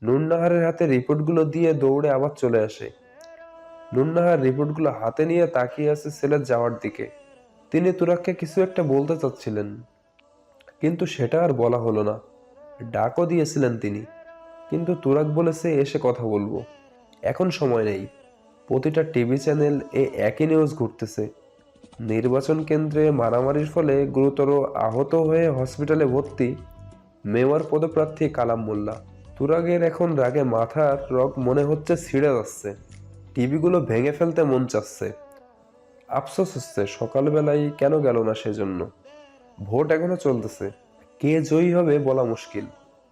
নুরনাহারের হাতে রিপোর্টগুলো দিয়ে দৌড়ে আবার চলে আসে। নুরনাহার রিপোর্টগুলো হাতে নিয়ে তাকিয়ে আছে ছেলের যাওয়ার দিকে। তিনি তুরাগকে কিছু একটা বলতে চাচ্ছিলেন, কিন্তু সেটা আর বলা হলো না। ডাকও দিয়েছিলেন তিনি, কিন্তু তুরাগ বলেছে এসে কথা বলবো, এখন সময় নেই। প্রতিটা টিভি চ্যানেল এই একই নিউজ ঘুরতেছে। নির্বাচন কেন্দ্রে মারামারির ফলে গুরুতর আহত হয়ে হসপিটালে ভর্তি মেয়র পদপ্রার্থী কালাম মোল্লা। তুরাগের এখন রাগে মাথার রগ মনে হচ্ছে ছিঁড়ে যাচ্ছে। টিভিগুলো ভেঙে ফেলতে মন চাচ্ছে। আফসোস হচ্ছে সকালবেলায় কেন গেল না সেজন্য। ভোট এখনো চলতেছে, কে জয়ী হবে বলা মুশকিল।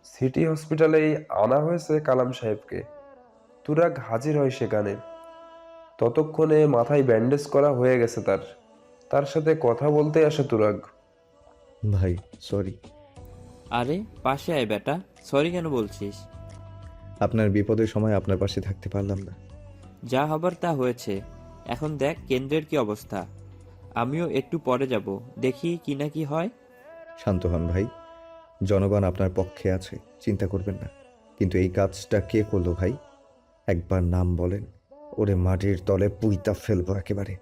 সিটি হসপিটালেই আনা হয়েছে কালাম সাহেবকে। তুরাগ হাজির হয় সেখানে। ততক্ষণে মাথায় ব্যান্ডেজ করা হয়ে গেছে তার। তার সাথে কথা বলতে আসে তুরাগ। ভাই, সরি। আরে পাশে আয় বেটা, সরি কেন বলছিস? আপনার বিপদের সময় আপনার পাশে থাকতে পারলাম না। যা হবার তা হয়েছে। এখন দেখ কেন্দ্রের কি অবস্থা। আমিও একটু পরে যাব, দেখি কি না কি হয়। শান্ত হন ভাই, জনগণ আপনার পক্ষে আছে, চিন্তা করবেন না। কিন্তু এই কাজটা কে করলো ভাই? একবার নাম বলেন, ওরে মাটির তলে পুইতা ফেলবো একেবারে।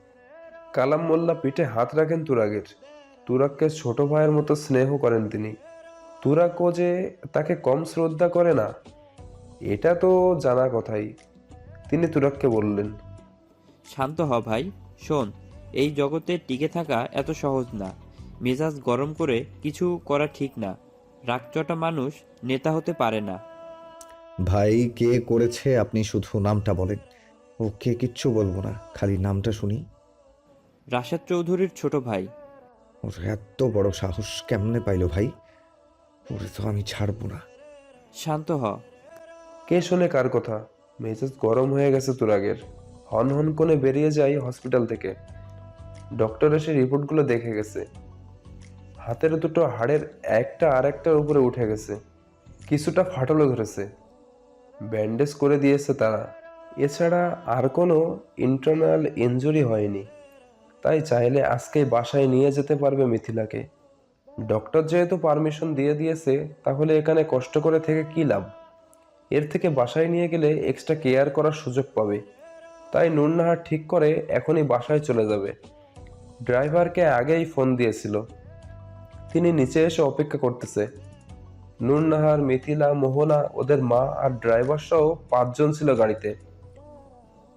কালাম মোল্লা পিঠে হাত রাখেন তুরাগের। তুরাগকে ছোট ভাইয়ের মতো স্নেহ করেন তিনি। তুরাগও যে তাকে কম শ্রদ্ধা করে না, এটা তো জানা কথাই। তিনি তুরাগকে বললেন, শান্ত হ ভাই, শোন, এই জগতে টিকে থাকা এত সহজ না। মেজাজ গরম করে কিছু করা ঠিক না। রাগচটা মানুষ নেতা হতে পারে না। ভাই, কে করেছে আপনি শুধু নামটা বলেন। ও কে কিচ্ছু বলবো না, খালি নামটা শুনি। রাশেদ চৌধুরীর ছোট ভাই। ওর এত বড় সাহস কেমনে পাইলো ভাই? ওরে তো আমি ছাড়বো না। শান্ত হ। কে শোনে কার কথা? মেজাজ গরম হয়ে গেছে তুরাগের। হন হন করে বেরিয়ে যায় হসপিটাল থেকে। ডক্টর এসে রিপোর্টগুলো দেখে গেছে। হাতের দুটো হাড়ের একটা আর একটার উপরে উঠে গেছে, কিছুটা ফাটলও ধরেছে। ব্যান্ডেজ করে দিয়েছে তারা। এছাড়া আর কোনো ইন্টারনাল ইনজুরি হয়নি। তাই চাইলে আজকেই বাসায় নিয়ে যেতে পারবে মিথিলাকে। ডক্টর যেহেতু পারমিশন দিয়ে দিয়েছে, তাহলে এখানে কষ্ট করে থেকে কি লাভ? এর থেকে বাসায় নিয়ে গেলে এক্সট্রা কেয়ার করার সুযোগ পাবে। তাই নুরনাহার ঠিক করে এখনই বাসায় চলে যাবে। ড্রাইভারকে আগেই ফোন দিয়েছিল, তিনি নিচে এসে অপেক্ষা করতেছে। নুরনাহার, মিথিলা, মোহনা, ওদের মা আর ড্রাইভার সহ 5 জন ছিল গাড়িতে।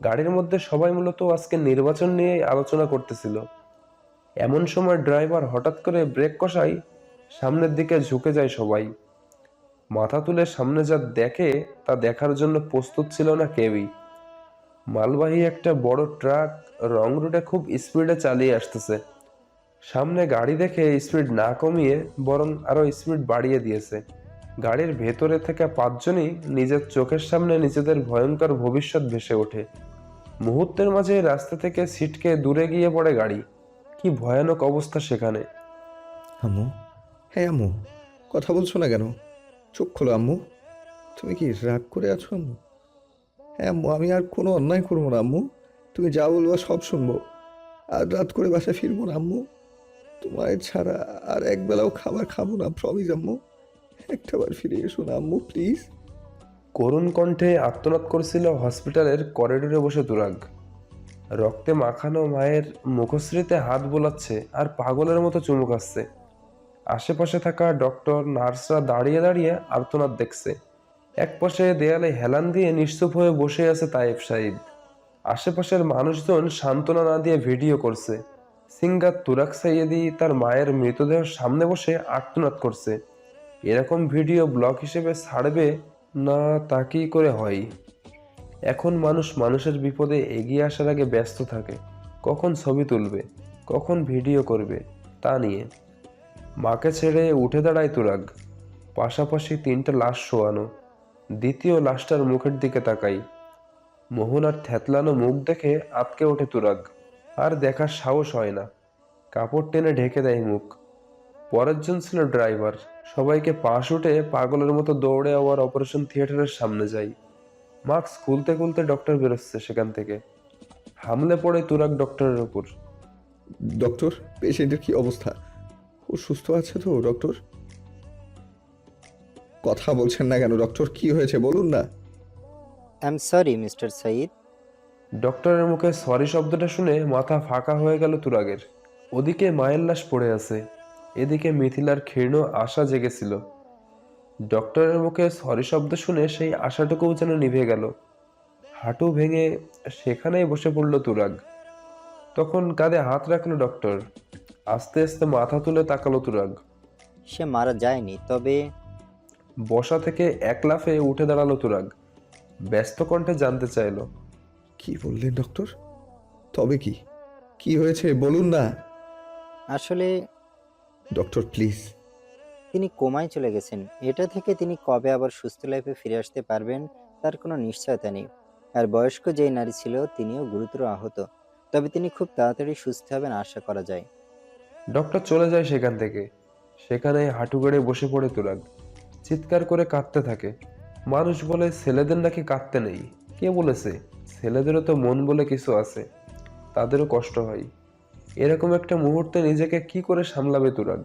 গাড়ির মধ্যে সবাই মূলত আজকে নির্বাচন নিয়ে আলোচনা করতেছিল। এমন সময় ড্রাইভার হঠাৎ করে ব্রেক কষায়। সামনের দিকে ঝুঁকে যায় সবাই। মাথা তুলে সামনে যা দেখে তা দেখার জন্য প্রস্তুত ছিল না কেউই। মালবাহী একটা বড় ট্রাক রং রুটে খুব স্পিডে চালিয়ে আসতেছে। সামনে গাড়ি দেখে স্পিড না কমিয়ে বরং আরো স্পিড বাড়িয়ে দিয়েছে। গাড়ির ভেতরে থেকে 5 জনই নিজের চোখের সামনে নিজেদের ভয়ঙ্কর ভবিষ্যৎ ভেসে ওঠে। মুহূর্তের মাঝে রাস্তা থেকে ছিটকে দূরে গিয়ে পড়ে গাড়ি। কি ভয়ানক অবস্থা সেখানে। আম্মু, হ্যাঁ আম্মু, কথা বলছো না কেন? চোখ খোলো আম্মু। তুমি কি রাগ করে আছো আম্মু? হ্যাঁ আম্মু, আমি আর কোনো অন্যায় করবো না আম্মু। তুমি যা বলবা সব শুনবো। আর রাত করে বাসায় ফিরবো না আম্মু। তোমার ছাড়া আর একবেলাও খাবার খাবো না, প্রমিস আম্মু। একটাবার ফিরে এসো না আম্মু, প্লিজ। করুণ কণ্ঠে আর্তনাদ করছিল হসপিটালের করিডোরে বসে তুরাগ। রক্তে মাখানো মায়ের মুখশ্রীতে হাত বোলাচ্ছে আর পাগলের মতো চুমু খাচ্ছে। আশেপাশে থাকা ডক্টর, নার্সরা দাঁড়িয়ে দাঁড়িয়ে আর্তনাদ দেখছে। একপাশে দেয়ালে হেলান দিয়ে নিশ্চুপ হয়ে বসে আছে তায়েব সাঈদ। আশেপাশের মানুষজন সান্ত্বনা না দিয়ে ভিডিও করছে। সিঙ্গার তুরাগ সাইয়েদি তার মায়ের মৃতদেহ সামনে বসে আর্তনাদ করছে। এরকম ভিডিও ব্লগ হিসেবে ছাড়বে না তা কি করে হয়? এখন মানুষ মানুষের বিপদে এগিয়ে আসার আগে ব্যস্ত থাকে, কখন ছবি তুলবে, কখন ভিডিও করবে তা নিয়ে। মাকে ছেড়ে উঠে দাঁড়ায় তুরাগ। পাশাপাশি 3টা লাশ শোয়ানো। দ্বিতীয় লাশটার মুখের দিকে তাকাই। মোহনার থ্যাতলানো মুখ দেখে আঁতকে ওঠে তুরাগ। আর দেখার সাহস হয় না। কাপড় টেনে ঢেকে দেয় মুখ। পরের জন ছিল ড্রাইভার। সবাইকে পাশ উঠে পাগলের মতো দৌড়ে আবার অপারেশন থিয়েটারের সামনে যাই। মাস্ক খুলতে খুলতে ডক্টর বেরোচ্ছে সেখান থেকে। হামলে পড়ে তুরাগ ডক্টরের উপর। ডক্টর, পেশেন্টের কি অবস্থা? ও সুস্থ আছে তো ডক্টর? কথা বলছেন না কেন ডক্টর? কি হয়েছে বলুন না। I am sorry mister Saeed. ডক্টরের মুখে সরি শব্দটা শুনে মাথা ফাঁকা হয়ে গেল তুরাগের। ওদিকে মায়ের লাশ পড়ে আছে, এদিকে মিথিলার ক্ষীণ আশা জেগেছিল। ডক্টরের মুখে সরি শব্দ শুনে সেই আশাটুকুও যেন নিভে গেল। হাঁটু ভেঙে সেখানেই বসে পড়ল তুরাগ। তখন কাঁধে হাত রাখলো ডক্টর। আস্তে আস্তে মাথা তুলে তাকালো তুরাগ। সে মারা যায়নি, তবে বসা থেকে এক লাফে উঠে দাঁড়ালো তুরাগ। ব্যস্ত কণ্ঠে জানতে চাইলো, কি বললেন ডক্টর? তবে কি, কি হয়েছে বলুন না। আসলে ডক্টর প্লিজ। তিনি কোমায় চলে গেছেন। এটা থেকে তিনি কবে আবার সুস্থ লাইফে ফিরে আসতে পারবেন তার কোনো নিশ্চয়তা নেই। আর বয়স্ক যেই নারী ছিল তিনিও গুরুতর আহত, তবে তিনি খুব তাড়াতাড়ি সুস্থ হবেন আশা করা যায়। ডক্টর চলে যায় সেখান থেকে। সেখানে হাঁটু গেড়ে বসে পড়ে তুরাগ। চিৎকার করে কাঁদতে থাকে। মানুষ বলে ছেলেদের নাকি কাঁদতে নেই। কে বলেছে? ছেলেদেরও তো মন বলে কিছু আছে, তাদেরও কষ্ট হয়। এরকম একটা মুহূর্তে নিজেকে কি করে সামলাবে তুরাগ?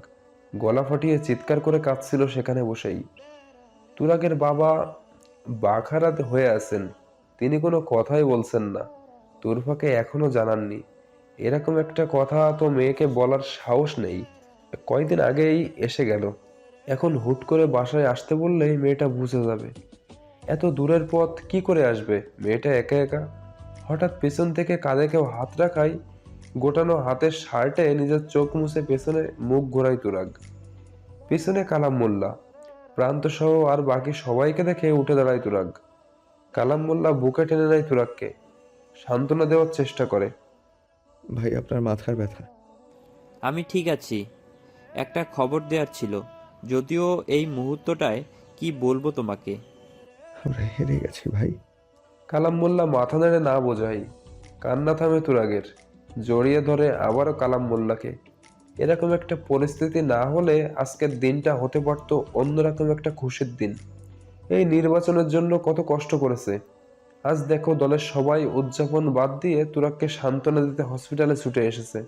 গলা ফাটিয়ে চিৎকার করে কাঁদছিল সেখানে বসেই। তুরাগের বাবা বাখারাত হয়ে আছেন, তিনি কোনো কথাই বলছেন না। তুরফাকে এখনো জানাননি। এরকম একটা কথা তো মেয়েকে বলার সাহস নেই। কয়দিন আগেই এসে গেল, এখন হুট করে বাসায় আসতে বললেই মেয়েটা বুঝে যাবে। এত দূরের পথ কি করে আসবে মেয়েটা একা একা? হঠাৎ পেছন থেকে কাঁধে কেউ হাত রাখায় গোটানো হাতের শার্টে নিজের চোখ মুছে পেছনে মুখ ঘোরায় তুরাগ। পিছনে কালাম মোল্লা, প্রান্ত সহ আর বাকি সবাইকে দেখে উঠে দাঁড়ায় তুরাগ। কালাম মোল্লা বুকে টেনে নেয় তুরাগকে, সান্ত্বনা দেওয়ার চেষ্টা করে। ভাই আপনার মাথার ব্যথা। আমি ঠিক আছি। একটা খবর দেওয়ার ছিল, যদিও এই মুহূর্তটায় কি বলবো তোমাকে। আমরা হেরে গেছি ভাই। কালাম মোল্লা মাথা নেড়ে না বোঝাই। কান্না থামে তুরাগের। জড়িয়ে ধরে আবারও কালাম মোল্লাকে। এরকম একটা পরিস্থিতি না হলে আজকের দিনটা হতে পারত অন্যরকম একটা খুশির দিন। এই নির্বাচনের জন্য কত কষ্ট করেছে। আজ দেখো দলের সবাই উদযাপন বাদ দিয়ে তুরাগকে সান্ত্বনা দিতে হসপিটালে ছুটে এসেছে।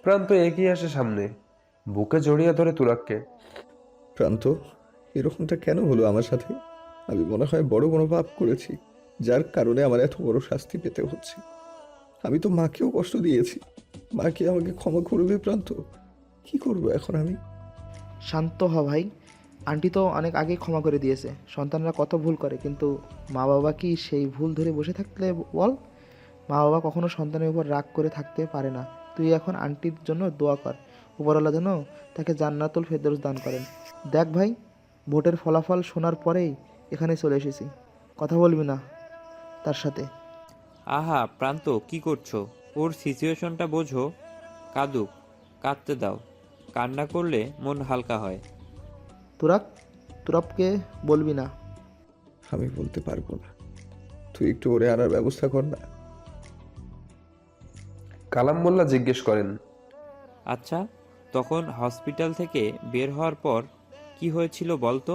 প্রান্ত এগিয়ে আসে সামনে, বুকে জড়িয়ে ধরে তুরাগকে। প্রান্ত, এরকমটা কেন হলো আমার সাথে? আমি মনে হয় বড় কোনো পাপ করেছি, যার কারণে আমার এত বড় শাস্তি পেতে হচ্ছে। আমি তো মাকেও কষ্ট দিয়েছি। মা কি আমাকে ক্ষমা করবে প্রান্ত? কি করবো এখন আমি? শান্ত হ ভাই। আন্টি তো অনেক আগেই ক্ষমা করে দিয়েছে। সন্তানরা কত ভুল করে, কিন্তু মা বাবা কি সেই ভুল ধরে বসে থাকলে বল? মা বাবা কখনো সন্তানের উপর রাগ করে থাকতে পারে না। তুই এখন আন্টির জন্য দোয়া কর, উপরওয়ালা যেন তাকে জান্নাতুল ফেরদৌস দান করেন। দেখ ভাই, ভোটের ফলাফল শোনার পরেই এখানে চলে এসেছি। কথা বলবি না তার সাথে? আহা প্রান্ত, কি করছো? ওর সিচুয়েশনটা বোঝো। কাঁদুক, কাঁদতে দাও। কান্না করলে মন হালকা হয়। তুরাবকে বলবি না। আমি বলতে পারবো না। তুই একটু ওরে আনার ব্যবস্থা কর না। কালাম মোল্লা জিজ্ঞেস করেন, আচ্ছা, তখন হসপিটাল থেকে বের হওয়ার পর কি হয়েছিল বলতো?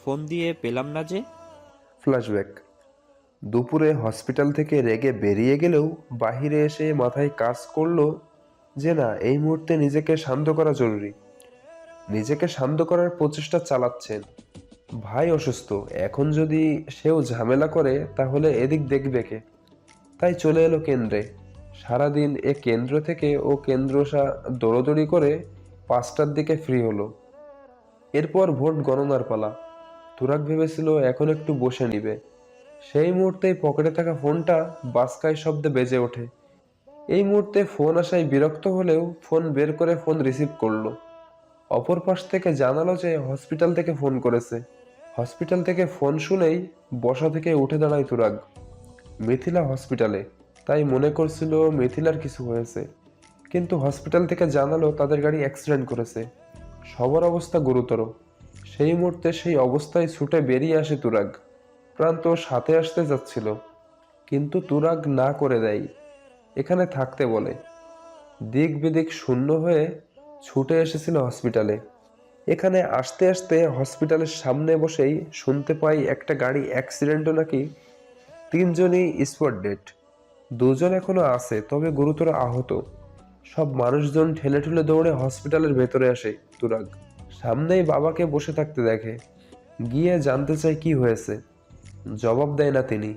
ফোন দিয়ে পেলাম না যে। ফ্ল্যাশব্যাক। দুপুরে হসপিটাল থেকে রেগে বেরিয়ে গেলেও বাহিরে এসে মাথায় কাজ করলো যে না, এই মুহূর্তে নিজেকে শান্ত করা জরুরি। নিজেকে শান্ত করার প্রচেষ্টা চালাচ্ছেন। ভাই অসুস্থ, এখন যদি সেও ঝামেলা করে তাহলে এদিক দেখবে কে? তাই চলে এলো কেন্দ্রে। সারাদিন এ কেন্দ্র থেকে ও কেন্দ্রসা দৌড়দৌড়ি করে 5টার দিকে ফ্রি হলো। এরপর ভোট গণনার পালা। তুরাগ ভেবেছিল এখন একটু বসে নিবে। সেই মুহূর্তেই পকেটে থাকা ফোনটা বাজকায় শব্দে বেজে ওঠে। এই মুহূর্তে ফোন আসায় বিরক্ত হলেও ফোন বের করে ফোন রিসিভ করলো। অপর পাশ থেকে জানালো যে হসপিটাল থেকে ফোন করেছে। হসপিটাল থেকে ফোন শুনেই বসা থেকে উঠে দাঁড়ায় তুরাগ। মিথিলা হসপিটালে, তাই মনে করছিল মিথিলার কিছু হয়েছে। কিন্তু হসপিটাল থেকে জানালো তাদের গাড়ি অ্যাক্সিডেন্ট করেছে, সবার অবস্থা গুরুতর। সেই মুহূর্তে সেই অবস্থায় ছুটে বেরিয়ে আসে তুরাগ। প্রান্ত সাথে আসতে যাচ্ছিল, কিন্তু তুরাগ না করে দেয়, এখানে থাকতে বলে। দিক বিদিক শূন্য হয়ে ছুটে এসেছিল হসপিটালে। এখানে আসতে আসতে হসপিটালের সামনে বসেই শুনতে পাই একটা গাড়ি অ্যাক্সিডেন্টও নাকি 3জনই স্পট ডেড। 2জন এখনো আছে, তবে গুরুতর আহত। সব মানুষজন ঠেলে ঠেলে দৌড়ে হসপিটালের ভেতরে আসে তুরাগ। সামনেই বাবাকে বসে থাকতে দেখে। গিয়ে জানতে চাই কি হয়েছে। জবাব দেয় না তিনি।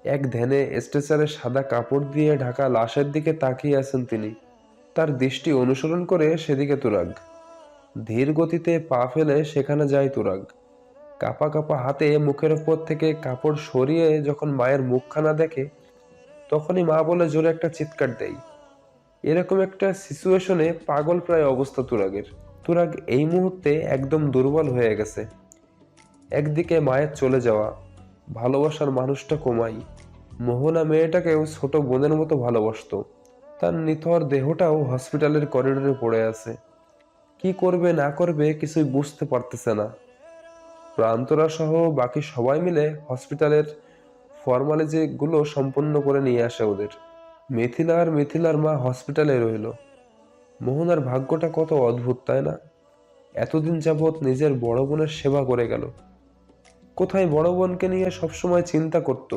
এক ধ্যানে স্ট্রেচারে সাদা কাপড় দিয়ে ঢাকা লাশের দিকে তাকিয়ে আছেন তিনি। তার দৃষ্টি অনুসরণ করে সেদিকে তুরাগ। ধীর গতিতে পা ফেলে সেখানে যায় তুরাগ। কাপা কাপা হাতে মুখের উপর থেকে কাপড় সরিয়ে যখন মায়ের মুখখানা দেখে, তখনই মা বলে জোরে একটা চিৎকার দেয়। এরকম একটা সিচুয়েশনে পাগল প্রায় অবস্থা তুরাগের। তুরাগ এই মুহূর্তে একদম দুর্বল হয়ে গেছে। একদিকে মায়ের চলে যাওয়া, ভালোবাসার মানুষটা কমাই, মোহনা মেয়েটাকেও ছোট বোনের মতো ভালোবাসতো, তার নিথর দেহটাও হসপিটালের করিডোরে পড়ে আছে। কি করবে না করবে কিছুই বুঝতে পারতেছে না। প্রান্তরা সহ বাকি সবাই মিলে হসপিটালের ফর্মালিটি গুলো সম্পন্ন করে নিয়ে আসে ওদের। মিথিলার মা হসপিটালে রইল। মোহনার ভাগ্যটা কত অদ্ভুত, তাই না? এতদিন যাবৎ নিজের বড় বোনের সেবা করে গেল। কোথায় বড় বোনকে নিয়ে সবসময় চিন্তা করত,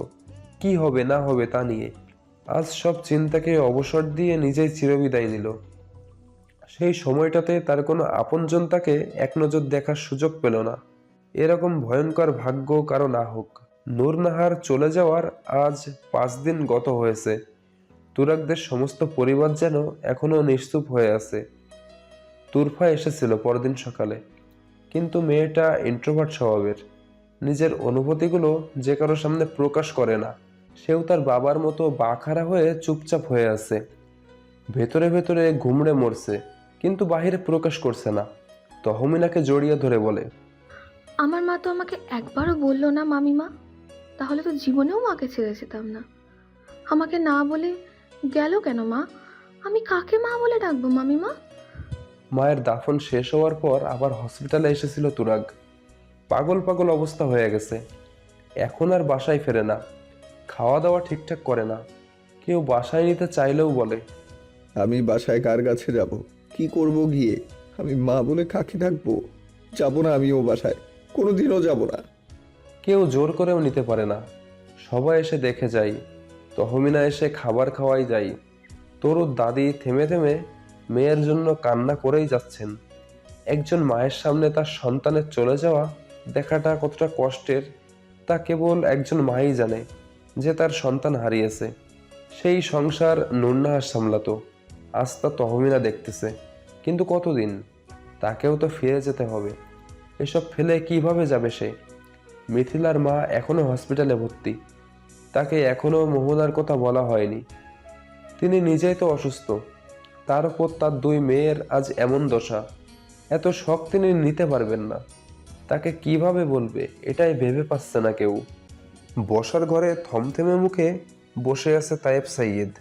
কি হবে না হবে তা নিয়ে। আজ সব চিন্তাকে অবসর দিয়ে নিজেই চিরবিদায় নিল। সেই সময়টাতে তার কোনো আপনজন তাকে এক নজর দেখার সুযোগ পেল না। এরকম ভয়ঙ্কর ভাগ্য কারো না হোক। নূরনাহার চলে যাওয়ার আজ 5 দিন গত হয়েছে। তুরাগদের সমস্ত পরিবার যেন এখনো নিশ্চুপ হয়ে আছে। তুরফা এসেছিল পরদিন সকালে, কিন্তু মেয়েটা ইন্ট্রোভার্ট স্বভাবের। নিজের অনুভূতিগুলো যে কারো সামনে প্রকাশ করে না। সেও তার বাবার মতো বাখারা হয়ে চুপচাপ হয়ে আছে। ভেতরে ভেতরে ঘুমড়ে মরছে, কিন্তু বাহিরে প্রকাশ করছে না। তহমিনাকে জড়িয়ে ধরে বলে, আমার মা তো আমাকে একবারও বললো না মামিমা, তাহলে তো জীবনেও মাকে ছেড়ে যেতাম না। আমাকে না বলে গেল কেন মা? আমি কাকে মা বলে ডাকবো মামিমা? মায়ের দাফন শেষ হওয়ার পর আবার হসপিটালে এসেছিল তুরাগ। পাগল পাগল অবস্থা হয়ে গেছে। এখন আর বাসায় ফেরে না, খাওয়া দাওয়া ঠিকঠাক করে না। কেউ বাসায় নিতে চাইলেও বলে, আমি বাসায় কার কাছে যাব? কি করব গিয়ে? আমি মা বলে কাকে ডাকবো? যাব না, আমিও বাসায় কোনোদিনও যাব না। কেউ জোর করেও নিতে পারে না। সবাই এসে দেখে যায়। তহমিনা এসে খাবার খাওয়াই যায়। তরুর দাদি থেমে থেমে মেয়ের জন্য কান্না করেই যাচ্ছেন। একজন মায়ের সামনে তার সন্তানের চলে যাওয়া দেখাটা কতটা কষ্টের তা কেবল একজন মাই জানে, যে তার সন্তান হারিয়েছে। সেই সংসার নূরনাহার সামলাতো, আজ তা তহমিনা দেখতেছে। কিন্তু কতদিন? তাকেও তো ফিরে যেতে হবে। এসব ফেলে কিভাবে যাবে সে? মিথিলার মা এখনো হসপিটালে ভর্তি। তাকে এখনো মোহনার কথা বলা হয়নি। তিনি নিজেই তো অসুস্থ, তার উপর তার 2 মেয়ের আজ এমন দশা। এত শখ তিনি নিতে পারবেন না। তাকে কিভাবে বলবে এটাই ভেবে পাচ্ছে না কেউ। বসার ঘরে থমথেমে মুখে বসে আছে তায়েব সাইয়েদ।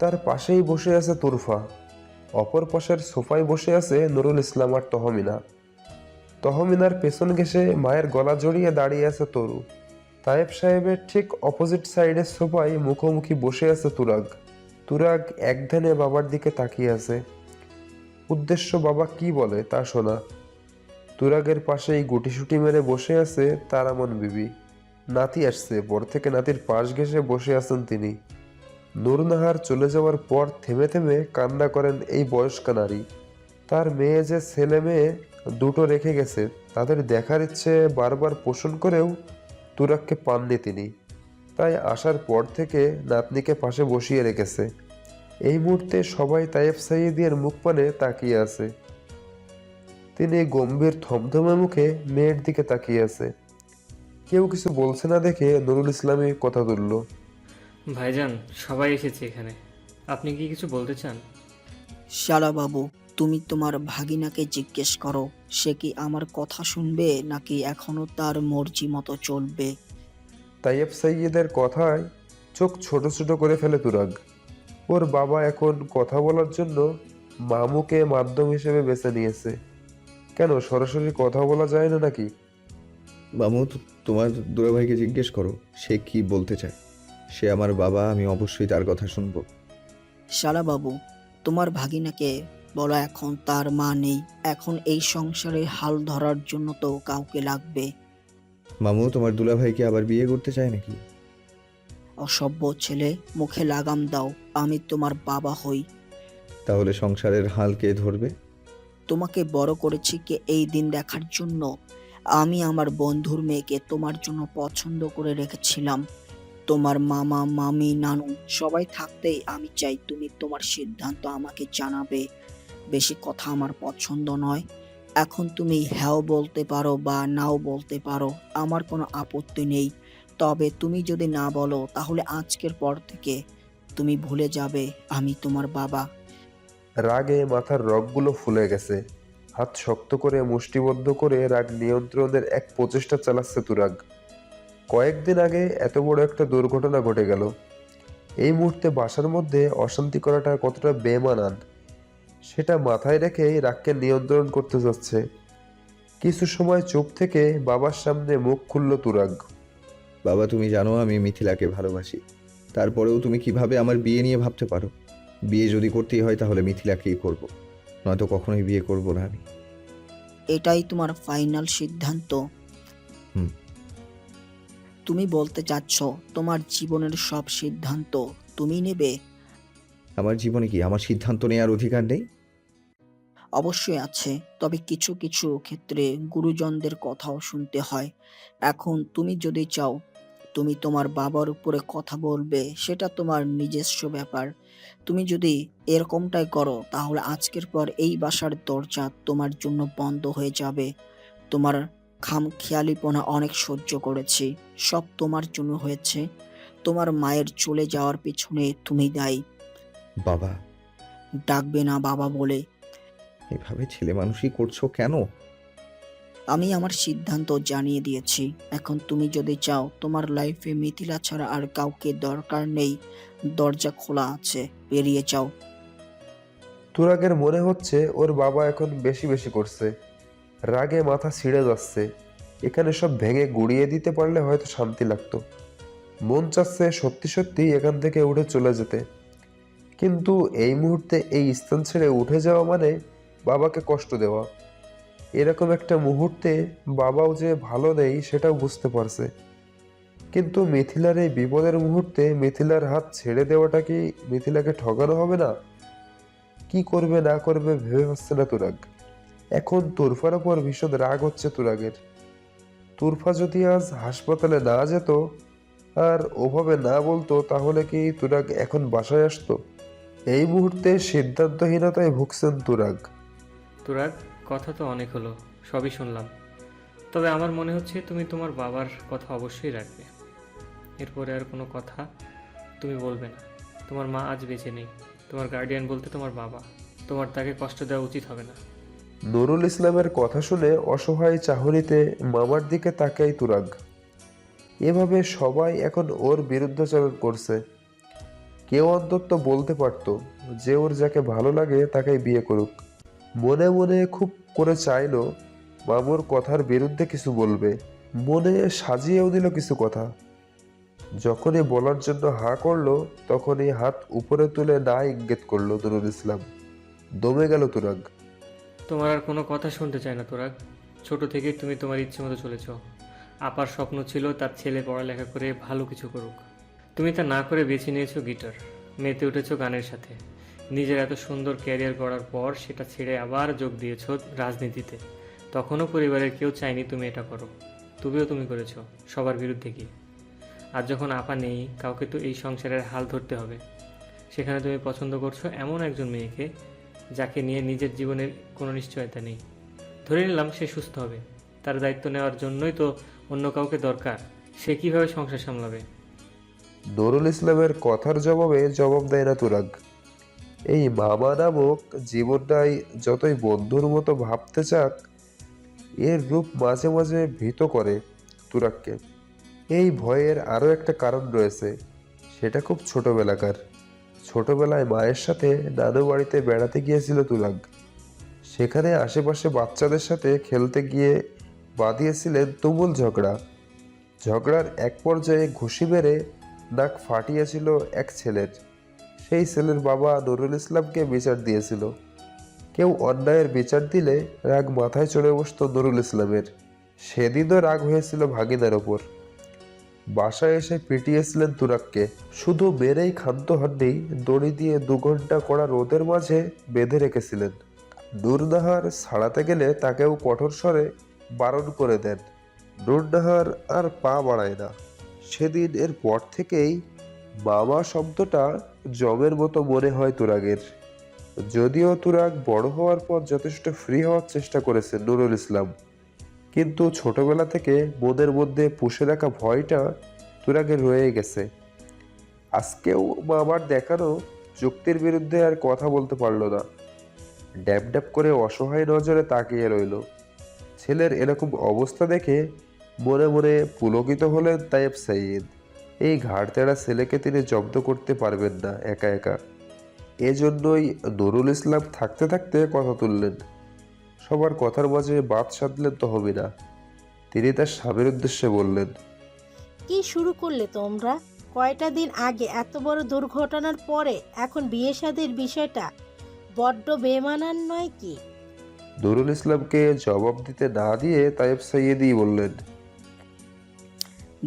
তার পাশেই বসে আছে তুরফা। অপর পাশের সোফায় বসে আছে নুরুল ইসলাম আর তহমিনা। তহমিনার পেছন ঘেঁষে মায়ের গলা জড়িয়ে দাঁড়িয়ে আছে তরু। তায়েব সাহেবের ঠিক অপোজিট সাইডের সোফায় মুখোমুখি বসে আছে তুরাগ। তুরাগ এক ধ্যানে বাবার দিকে তাকিয়ে আছে। উদ্দেশ্য বাবা কি বলে তা শোনা। তুরাগের পাশেই গুটিসুটি মেরে বসে আছে তারামন বিবি। নাতি আসছে, পর থেকে নাতির পাশ ঘেঁষে বসে আছেন তিনি। নূরনাহার চলে যাওয়ার পর থেমে থেমে কান্না করেন এই বয়স্কা নারী। তার মেয়ে যে ছেলে মেয়ে দুটো রেখে গেছে, তাদের দেখার ইচ্ছে বারবার পোষণ করেও তুরাগকে পাননি তিনি। তাই আসার পর থেকে নাতনিকে পাশে বসিয়ে রেখেছে। এই মুহূর্তে সবাই তায়েব সাইয়েদের মুখ পানে তাকিয়ে আছে। তিনি গম্ভীর থমথমে মুখে মেয়ের দিকে তাকিয়ে আছে। কেউ কিছু বলছে না দেখে নুরুল ইসলামী কথা তুলল। ভাইজান, সবাই এসেছে এখানে, আপনি কি কিছু বলতে চান? শালা বাবু, তুমি তোমার ভাগিনাকে জিজ্ঞেস করো, সে কি আমার কথা শুনবে নাকি এখনো তার মর্জি মতো চলবে? তাইয়েব সাইয়েদের কথায় চোখ ছোট ছোট করে ফেলে তুরাগ। ওর বাবা এখন কথা বলার জন্য মামুকে মাধ্যম হিসেবে বেছে নিয়েছে। কেন সরাসরি কথা বলা যায় না নাকি? মামু, তোমার দুলাভাইকে জিজ্ঞেস করো সে কি বলতে চায়। সে আমার বাবা, আমি অবশ্যই তার কথা শুনবো। শালা বাবু, তোমার ভাগিনাকে বলো এখন তার মা নেই, এখন এই সংসারে হাল ধরার জন্য তো কাউকে লাগবে। মামু, তোমার দুলাভাইকে আবার বিয়ে করতে চায় নাকি? অসভ্য ছেলে, মুখে লাগাম দাও, আমি তোমার বাবা হই। তাহলে সংসারের হাল কে ধরবে? তোমাকে বড় করেছি কে এই দিন দেখার জন্য? আমি আমার বন্ধুর মেয়েকে তোমার জন্য পছন্দ করে রেখেছিলাম। তোমার মামা, মামি, নানু সবাই থাকতেই আমি চাই তুমি তোমার সিদ্ধান্ত আমাকে জানাবে। বেশি কথা আমার পছন্দ নয়। এখন তুমি হ্যাঁও বলতে পারো বা নাও বলতে পারো, আমার কোনো আপত্তি নেই। তবে তুমি যদি না বলো তাহলে আজকের পর থেকে তুমি ভুলে যাবে আমি তোমার বাবা। রাগে মাথার রগগুলো ফুলে গেছে। হাত শক্ত করে মুষ্টিবদ্ধ করে রাগ নিয়ন্ত্রণের এক প্রচেষ্টা চালাচ্ছে তুরাগ। কয়েকদিন আগে এত বড় একটা দুর্ঘটনা ঘটে গেল। এই মুহূর্তে বাসার মধ্যে অশান্তি করাটা কতটা বেমানান সেটা মাথায় রেখেই রাগকে নিয়ন্ত্রণ করতে যাচ্ছে। কিছু সময় চুপ থেকে বাবার সামনে মুখ খুলল তুরাগ। বাবা, তুমি জানো আমি মিথিলাকে ভালোবাসি। তারপরেও তুমি কিভাবে আমার বিয়ে নিয়ে ভাবতে পারো? বিয়ে যদি করতেই হয় তাহলে মিথিলাকেই করব, নয়তো কখনোই বিয়ে করব না আমি। এটাই তোমার ফাইনাল সিদ্ধান্ত? হুম। তুমি বলতে চাচ্ছ তোমার জীবনের সব সিদ্ধান্ত তুমি নেবে? আমার জীবনে কি আমার সিদ্ধান্ত নেওয়ার অধিকার নেই? অবশ্যই আছে, তবে কিছু কিছু ক্ষেত্রে গুরুজনদের কথাও শুনতে হয়। এখন তুমি যদি চাও তুমি তোমার বাবার উপরে কথা বলবে, সেটা তোমার নিজস্ব ব্যাপার। তুমি যদি এরকমটাই করো তাহলে আজকের পর এই বাসার দরজা তোমার জন্য বন্ধ হয়ে যাবে। তোমার খামখেয়ালিপনা অনেক সহ্য করেছি, সব তোমার জন্য হয়েছে। তোমার মায়ের চলে যাওয়ার পিছনে তুমি দায়ী। বাবা, ডাকবে না বাবা বলে। এভাবে ছেলে মানুষই করছো কেন? আমি আমার সিদ্ধান্ত জানিয়ে দিয়েছি। এখন তুমি যদি চাও তোমার লাইফে মিথিলা ছাড়া আর কাউকে দরকার নেই, দরজা খোলা আছে, বেরিয়ে যাও। তুরাগের মনে হচ্ছে ওর বাবা এখন বেশি বেশি করছে। রাগে মাথা ছিঁড়ে যাচ্ছে। এখানে সব ভেঙে গুড়িয়ে দিতে পারলে হয়তো শান্তি লাগতো। মন চাচ্ছে সত্যি সত্যি এখান থেকে উঠে চলে যেতে, কিন্তু এই মুহূর্তে এই স্থান ছেড়ে উঠে যাওয়া মানে বাবাকে কষ্ট দেওয়া। এরকম একটা মুহূর্তে বাবাও যে ভালো নেই সেটাও বুঝতে পারছে। কিন্তু মিথিলার এই বিপদের মুহূর্তে মিথিলার হাত ছেড়ে দেওয়াটা কি মিথিলাকে ঠকানো হবে না? কি করবে না করবে ভেবে পাচ্ছে না তুরাগ। এখন তুরফার উপর ভীষণ রাগ হচ্ছে তুরাগের। তুরফা যদি আজ হাসপাতালে না যেত আর ওভাবে না বলতো তাহলে কি তুরাগ এখন বাসায় আসতো? এই মুহূর্তে সিদ্ধান্তহীনতায় ভুগছেন তুরাগ। তুরাগ, কথা তো অনেক হলো, সবই শুনলাম। তবে আমার মনে হচ্ছে তুমি তোমার বাবার কথা অবশ্যই রাখবে। এরপরে আর কোনো কথা তুমি বলবে না। তোমার মা আজ বেঁচে নেই, তোমার গার্ডিয়ান বলতে তোমার বাবা। তোমার তাকে কষ্ট দেওয়া উচিত হবে না। নুরুল ইসলামের কথা শুনে অসহায় চাহনিতে মামার দিকে তাকাই তুরাগ। এভাবে সবাই এখন ওর বিরুদ্ধাচরণ করছে। কেউ অন্তত বলতে পারতো যে ওর যাকে ভালো লাগে তাকেই বিয়ে করুক। মনে মনে খুব করে চাইলো মামুর কথার বিরুদ্ধে কিছু বলবে, মনে সাজিয়েও দিল কিছু কথা। যখনই বলার জন্য হা করলো তখনই হাত উপরে তুলে না ইঙ্গিত করলো নুরুল ইসলাম। দমে গেল তুরাগ। তোমার আর কোনো কথা শুনতে চায় না তুরাগ। ছোট থেকেই তুমি তোমার ইচ্ছে মতো চলেছ। আপার স্বপ্ন ছিল তার ছেলে পড়ালেখা করে ভালো কিছু করুক। তুমি তা না করে বেছে নিয়েছো গিটার, মেতে উঠেছো গানের সাথে। নিজের এত সুন্দর ক্যারিয়ার করার পর সেটা ছেড়ে আবার যোগ দিয়েছো রাজনীতিতে। তখনও পরিবারের কেউ চায়নি তুমি এটা করো। তুমি করেছো, সবার বিরুদ্ধে গিয়ে। আর যখন আপা নেই, কাউকে তো এই সংসারের হাল ধরতে হবে। সেখানে তুমি পছন্দ করছো এমন একজন মেয়েকে যাকে নিয়ে নিজের জীবনের কোনো নিশ্চয়তা নেই। ধরে নিলাম সে সুস্থ হবে, তার দায়িত্ব নেওয়ার জন্যই তো অন্য কাউকে দরকার। সে কিভাবে সংসার সামলাবে? নুরুল ইসলামের কথার জবাবে জবাব দেয় না তুরাগ। এই মামা নামক জীবনটাই যতই বন্ধুর মতো ভাবতে চাক, এর রূপ মাঝে মাঝে ভীত করে তুরাগকে। এই ভয়ের আরও একটা কারণ রয়েছে, সেটা খুব ছোটবেলাকার। ছোটবেলায় মায়ের সাথে নানু বাড়িতে বেড়াতে গিয়েছিল তুরাগ। সেখানে আশেপাশে বাচ্চাদের সাথে খেলতে গিয়ে বাঁধিয়েছিলেন তুমুল ঝগড়া। ঝগড়ার এক পর্যায়ে ঘুষি মেরে নাক ফাটিয়েছিল এক ছেলের। সেই ছেলের বাবা নুরুল ইসলামকে বিচার দিয়েছিল। কেউ অন্যায়ের বিচার দিলে রাগ মাথায় চড়ে বসত নুরুল ইসলামের। সেদিনও রাগ হয়েছিল ভাগিনার ওপর। বাসায় এসে পিটিয়েছিলেন তুরাগকে। শুধু মেরেই ক্ষান্ত হননি, দড়ি দিয়ে 2 ঘন্টা কড়া রোদের মাঝে বেঁধে রেখেছিলেন। নূরনাহার ছাড়াতে গেলে তাকেও কঠোর স্বরে বারণ করে দেন। নুরনাহার আর পা বাড়ায় না। সেদিন এর পর থেকেই মামা শব্দটা জমের মতো মনে হয় তুরাগের। যদিও তুরাগ বড় হওয়ার পর যথেষ্ট ফ্রি হওয়ার চেষ্টা করেছে নুরুল ইসলাম, কিন্তু ছোটবেলা থেকে মনের মধ্যে পুষে রাখা ভয়টা তুরাগের রয়ে গেছে। আজকেও মামার দেখানো যুক্তির বিরুদ্ধে আর কথা বলতে পারলো না। ড্যাব ড্যাব করে অসহায় নজরে তাকিয়ে রইল। ছেলের এরকম অবস্থা দেখে মনে মনে পুলকিত হলেন তায়েব সাইদ। এই ঘাড়তেড়া ছেলেকে তিনি জব্দ করতে পারবেন না একা একা। এজন্যই নুরুল ইসলাম থাকতে থাকতে কথা তুললেন। সবার কথার মাঝে বাদ সাধলেন তহমিনা। তিনি তার স্বামীর উদ্দেশ্যে বললেন, কি শুরু করলে তোমরা? কয়টা দিন আগে এত বড় দুর্ঘটনার পরে এখন বিয়ে শাদীর বিষয়টা বড্ড বেমানান নয় কি? নুরুল ইসলামকে জবাব দিতে না দিয়ে তায়েব সাইয়েদই বললেন,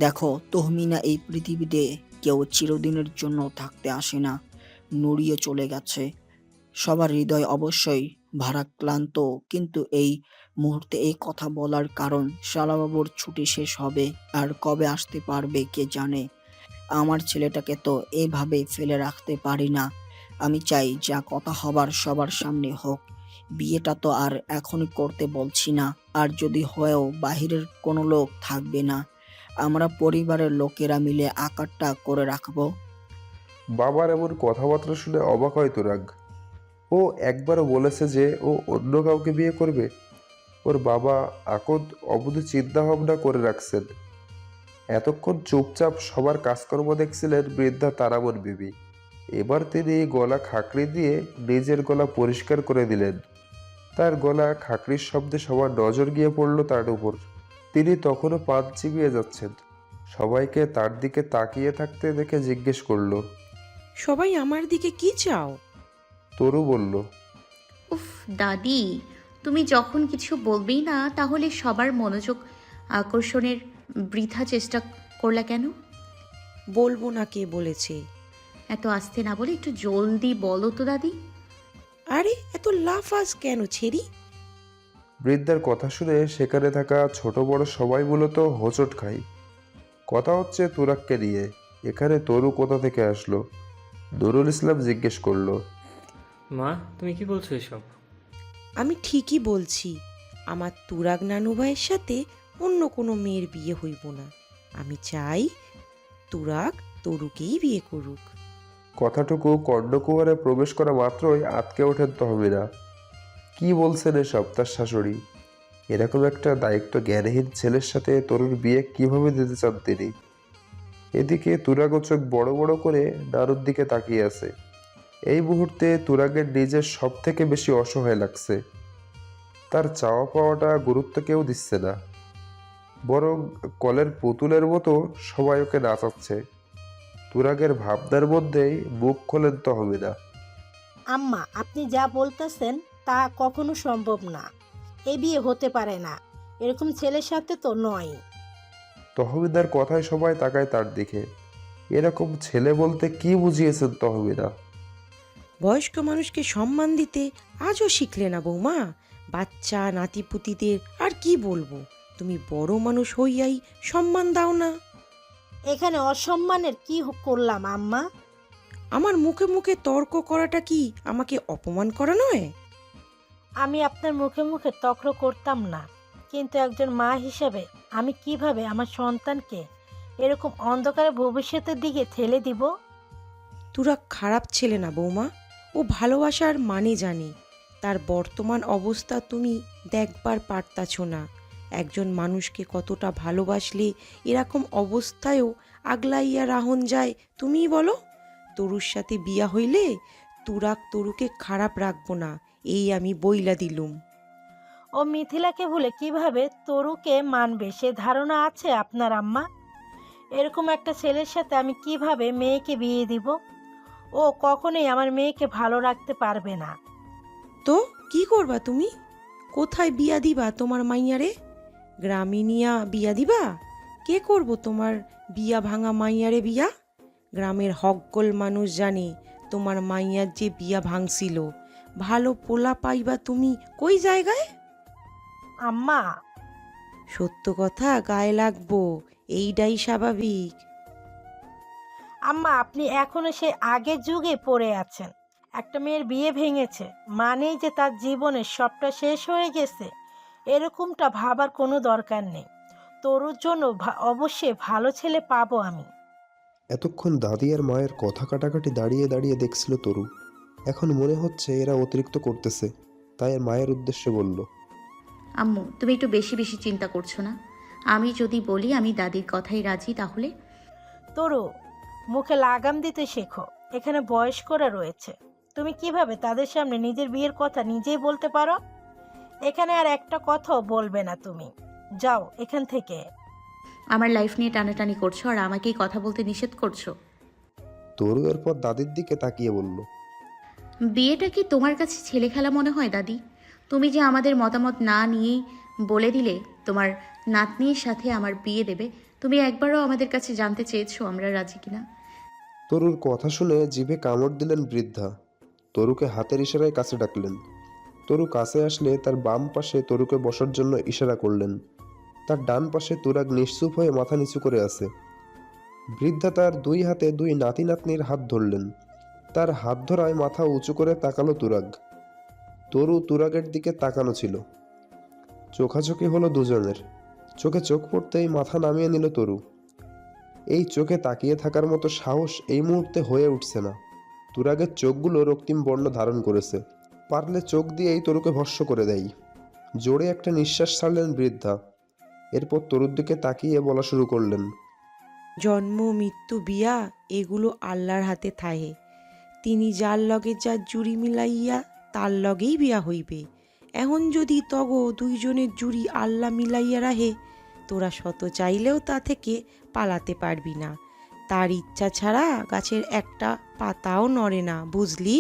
দেখো তহমিনা, এই পৃথিবীতে কেউ চিরদিনের জন্য থাকতে আসে না, নুড়িয়ে চলে গেছে। সবার হৃদয় অবশ্যই ভারাক্রান্ত, কিন্তু এই মুহূর্তে এই কথা বলার কারণ শালাবাবুর ছুটি শেষ হবে আর কবে আসতে পারবে কে জানে। আমার ছেলেটাকে তো এভাবে ফেলে রাখতে পারি না। আমি চাই যা কথা হবার সবার সামনে হোক। বিয়েটা তো আর এখনই করতে বলছি না, আর যদি হয়েও বাহিরের কোনো লোক থাকবে না, আমরা পরিবারের লোকেরা মিলে আকারটা করে রাখবো। বাবার এমন কথাবার্তা শুনে অবাক হয় তুরাগ। ও একবারও বলেছে যে ও অন্য কাউকে বিয়ে করবে? ওর বাবা আকদ অবধি চিন্তা ভাবনা করে রাখছেন। এতক্ষণ চুপচাপ সবার কাজকর্ম দেখছিলেন বৃদ্ধা তারামন বিবি। এবার তিনি গলা খাকড়ি দিয়ে নিজের গলা পরিষ্কার করে দিলেন। তার গলা খাকড়ির শব্দে সবার নজর গিয়ে পড়ল তার উপর। তিনি তখনও পাত চিবিয়ে যাচ্ছেন। সবাইকে তার দিকে তাকিয়ে থাকতে দেখে জিজ্ঞেস করলো, সবাই আমার দিকে কি চাও? তরু বলল, উফ দাদি, তুমি যখন কিছু বলবেই না তাহলে সবার মনোযোগ আকর্ষণের বৃথা চেষ্টা করলা কেন? বলবো না কে বলেছে? এত আস্তে না বলে একটু জলদি বলো তো দাদি। আরে এত লাফাস কেন ছেড়ি? বৃদ্ধার কথা শুনে সেখানে থাকা ছোট বড় সবাই মূলত হোঁচট খায়। কথা হচ্ছে তুরাগকে নিয়ে। এখানে তরু কোথা থেকে আসলো? নুরুল ইসলাম জিজ্ঞেস করলো, মা, তুমি কি বলছো এসব? আমি ঠিকই বলছি। আমার তুরাগ নানু ভাইয়ের সাথে অন্য কোনো মেয়ের বিয়ে হইব না। আমি চাই তুরাগ তরুকেই বিয়ে করুক। কথাটুকু কর্ণকুয়ারে প্রবেশ করা মাত্রই আটকে ওঠেন তহমিনা। কি বলছেন এসব তার শাশুড়ি? এরকম একটা দায়িত্ব জ্ঞানহীন ছেলের সাথে তরুর বিয়ে কিভাবে দিতে চান তিনি? এদিকে তুরাগ চোখ বড় বড় করে নারুর দিকে তাকিয়ে আছে। এই মুহূর্তে তুরাগের নিজের সব থেকে বেশি অসহায় লাগছে। তার চাওয়া পাওয়াটা গুরুত্ব কেউ দিচ্ছে না, বরং কলের পুতুলের মতো সবাই ওকে নাচাচ্ছে। তুরাগের ভাবনার মধ্যেই মুখ খোলেন তহমিনা। আম্মা, আপনি যা বলতেছেন তা কখনো সম্ভব না। এ বিয়ে হতে পারে না, এরকম ছেলের সাথে তো নয়। তহমিনার কথায় সবাই তাকায় তার দিকে। এরকম ছেলে বলতে কি বুঝিয়েছেন তহমিনা? বয়স্ক মানুষকে সম্মান দিতে আজও শিখলে না বৌমা? বাচ্চা নাতিপুতিদের আর কি বলবো? তুমি বড় মানুষ হইয়াই সম্মান দাও না। এখানে অসম্মানের কি করলাম আম্মা? আমার মুখে মুখে তর্ক করাটা কি আমাকে অপমান করা নয়? আমি আপনার মুখে মুখে তর্ক করতাম না, কিন্তু একজন মা হিসেবে আমি কিভাবে আমার সন্তানকে এরকম অন্ধকারে ভবিষ্যতের দিকে ঠেলে দিব? তোরা খারাপ ছেলে না বৌমা। ও ভালোবাসার মানে জানে। তার বর্তমান অবস্থা তুমি দেখবার পারতাছ না। একজন মানুষকে কতটা ভালোবাসলে এরকম অবস্থায়ও আগলাইয়া রাহন যায় তুমিই বলো? তরুর সাথে বিয়া হইলে তুরাগ তরুকে খারাপ রাখবো না, এই আমি বইলা দিলুম। ও মিথিলাকে ভুলে কিভাবে তরুকে মানবে সে ধারণা আছে আপনার আম্মা? এরকম একটা ছেলের সাথে আমি কিভাবে মেয়েকে বিয়ে দিব? ও কখনোই আমার মেয়েকে ভালো রাখতে পারবে না। তো কি করবা তুমি? কোথায় বিয়া দিবা তোমার মাইয়ারে? গ্রামে নিয়া বিয়া দিবা? কে করব তোমার বিয়া ভাঙা মাইয়ারে বিয়া? গ্রামের হকগোল মানুষ জানে তোমার মাইয়ার যে বিয়া ভাঙছিল। ভালো পোলা পাইবা তুমি কই জায়গায়? আম্মা, সত্য কথা গায়ে লাগবো, এইটাই স্বাভাবিক। আম্মা, আপনি এখনো সেই আগের যুগে পড়ে আছেন। একটা মেয়ের বিয়ে ভেঙেছে মানেই যে তার জীবনের সবটা শেষ হয়ে গেছে, এরকমটা ভাবার কোনো দরকার নেই। তরুর জন্য অবশ্যই ভালো ছেলে পাবো আমি। এতক্ষণ দাদি আর মায়ের কথা কাটাকাটি দাঁড়িয়ে দাঁড়িয়ে দেখছিল তরু। এখন মনে হচ্ছে এরা অতিরিক্ত করতেছে, তাই মায়ের উদ্দেশ্যে বলল, আম্মু, তুমি একটু বেশি বেশি চিন্তা করছো না? আমি যদি বলি আমি দাদির কথাই রাজি, তাহলে? তরু, মুখে লাগাম দিতে শেখো। এখানে বয়স্করা রয়েছে, তুমি কিভাবে তাদের সামনে নিজের বিয়ের কথা নিজেই বলতে পারো? এখানে আর একটা কথাও বলবে না তুমি, যাও এখান থেকে। আমার লাইফ নিয়ে টানাটানি করছো আর আমাকেই কথা বলতে নিষেধ করছো। তরু এরপর দাদির দিকে তাকিয়ে বলল, বিয়েটা কি তোমার কাছে ছেলে খেলা মনে হয় দাদি? তুমি যে আমাদের মতামত না নিয়েই বলে দিলে তোমার নাতনির সাথে আমার বিয়ে দেবে, তুমি একবারও আমাদের কাছে জানতে চেয়েছো আমরা রাজি কিনা? তরুর কথা শুনে জিভে কামড় দিলেন বৃদ্ধা। তরুকে হাতের ইশারায় কাছে ডাকলেন। তরু কাছে আসলে তার বাম পাশে তরুকে বসার জন্য ইশারা করলেন। তার ডান পাশে তুরাগ নিশ্চুপ হয়ে মাথা নিচু করে আছে। বৃদ্ধা তার দুই হাতে দুই নাতি নাতনির হাত ধরলেন। তার হাত ধরায় মাথা উঁচু করে তাকালো তুরাগ। তরু তুরাগের দিকে তাকানো ছিল। চোখাচোখি হলো দুজনের। চোখে চোখ পড়তেই মাথা নামিয়ে নিল তরু। এই চোখে তাকিয়ে থাকার মতো সাহস এই মুহূর্তে হয়ে উঠছে না। তুরাগের চোখগুলো রক্তিম বর্ণ ধারণ করেছে। পারলে চোখ দিয়েই তরুকে ভস্ম করে দেয়। জোরে একটা নিঃশ্বাস ছাড়লেন বৃদ্ধা। এরপর তরুর দিকে তাকিয়ে বলা শুরু করলেন, জন্ম মৃত্যু বিয়া এগুলো আল্লাহর হাতে থাহে। তিনি যার লগে যার জুড়ি মিলাইয়া তার লগেই বিয়া হইবে। এখন যদি তগ দুইজনের জুড়ি আল্লাহ মিলাইয়া রাহে, তোরা শত চাইলেও তা থেকে পালাতে পারবি না। তার ইচ্ছা ছাড়া গাছের একটা পাতাও নড়ে না, বুঝলি?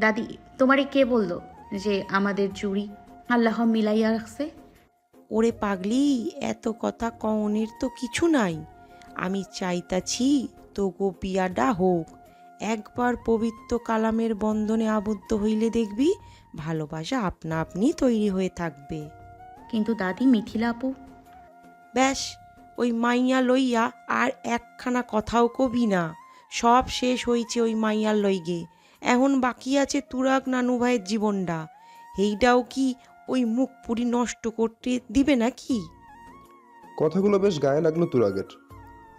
দাদি, তোমারে কে বললো যে আমাদের জুড়ি আল্লাহ মিলাইয়া রাখছে? ওরে পাগলি, এত কথা কওনের তো কিছু নাই। আমি চাইতাছি তোগো বিয়াডা হোক। একবার পবিত্র কালামের বন্ধনে আবদ্ধ হইলে দেখবি ভালোবাসা আপনা আপনি তৈরি হয়ে থাকবে। কিন্তু দাদি, মিথিলা আপু। ব্যাস, ওই মাইয়া লইয়া আর একখানা কথাও কবি না। সব শেষ হইছে ওই মাইয়ার লইগে। এখন বাকি আছে তুরাগ নানু ভাইয়ের জীবনটা। এইটাও কি ওই মুখ পুরি নষ্ট করতে দিবে নাকি? কথাগুলো বেশ গায়ে লাগলো তুরাগের।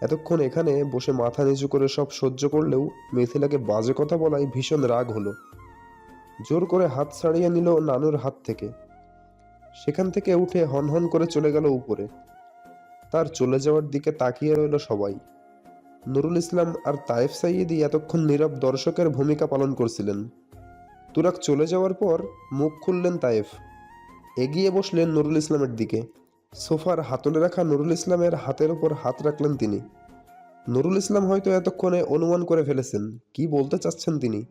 এতক্ষণ এখানে বসে মাথা নিচু করে সব সহ্য করলেও মিথিলাকে বাজে কথা বলায় ভীষণ রাগ হলো। জোর করে হাত ছাড়িয়ে নিল নানুর হাত থেকে। সেখান থেকে উঠে হনহন করে চলে গেল উপরে। তার চলে যাওয়ার দিকে তাকিয়ে রইল সবাই। নুরুল ইসলাম আর তায়েফ সাইয়েদি এতক্ষণ নীরব দর্শকের ভূমিকা পালন করছিলেন। তুরাগ চলে যাওয়ার পর মুখ খুললেন তায়েফ। এগিয়ে বসলেন নুরুল ইসলামের দিকে। সোফার হাতলে রাখা নুরুল ইসলামের হাতের ওপর হাত রাখলেন তিনি। নুরুল ইসলাম হয়তো এতক্ষণে অনুমান করে ফেলেছেন কি বলতে চাচ্ছেন তিনি।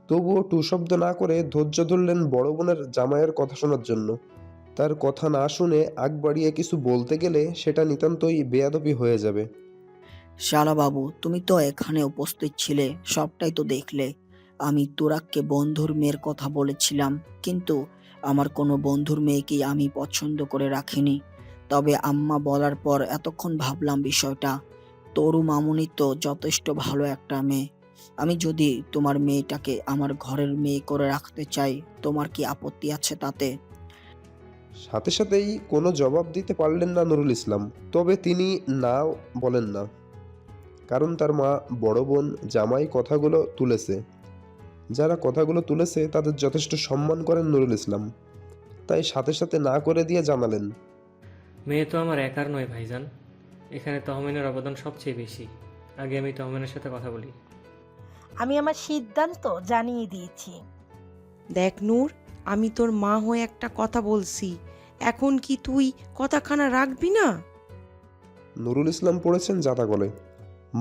তবুও টু শব্দ না করে ধৈর্য ধরলেন বড় বোনের জামাইয়ের কথা শোনার জন্য। তার কথা না শুনে আগ বাড়িয়ে কিছু বলতে গেলে সেটা নিতান্তই বেয়াদবি হয়ে যাবে। শালা বাবু, তুমি তো এখানে উপস্থিত ছিলে, সবটাই তো দেখলে। আমি তুরাগকে বন্ধুর মেয়ের কথা বলেছিলাম, কিন্তু আমার কোনো বন্ধুর মেয়েকেই আমি পছন্দ করে রাখিনি। তবে আম্মা বলার পর এতক্ষণ ভাবলাম বিষয়টা। তরু মামুনি তো যথেষ্ট ভালো একটা মেয়ে। আমি যদি তোমার মেয়েটাকে আমার ঘরের মেয়ে করে রাখতে চাই, তোমার কি আপত্তি আছে তাতে? সাথে সাথেই কোনো জবাব দিতে পারলেন না নুরুল ইসলাম। তবে তিনি না বলেন না, কারণ তার মা, বড় বোন, জামাই কথাগুলো তুলেছে। যারা কথাগুলো তুলেছে তাদের যথেষ্ট সম্মান করেন নুরুল ইসলাম, তাই সাথে সাথে না করে দিয়ে জানালেন, মেয়ে তো আমার একার নয় ভাইজান, এখানে তহমিনের অবদান সবচেয়ে বেশি। আগে আমি তহমিনের সাথে কথা বলি। আমি আমার সিদ্ধান্ত জানিয়ে দিয়েছি। দেখ নূর, আমি তোর মা হয়ে একটা কথা বলছি, এখন কি তুই কথাখানা রাখবি না? নুরুল ইসলাম পড়েছেন জাতা গলে।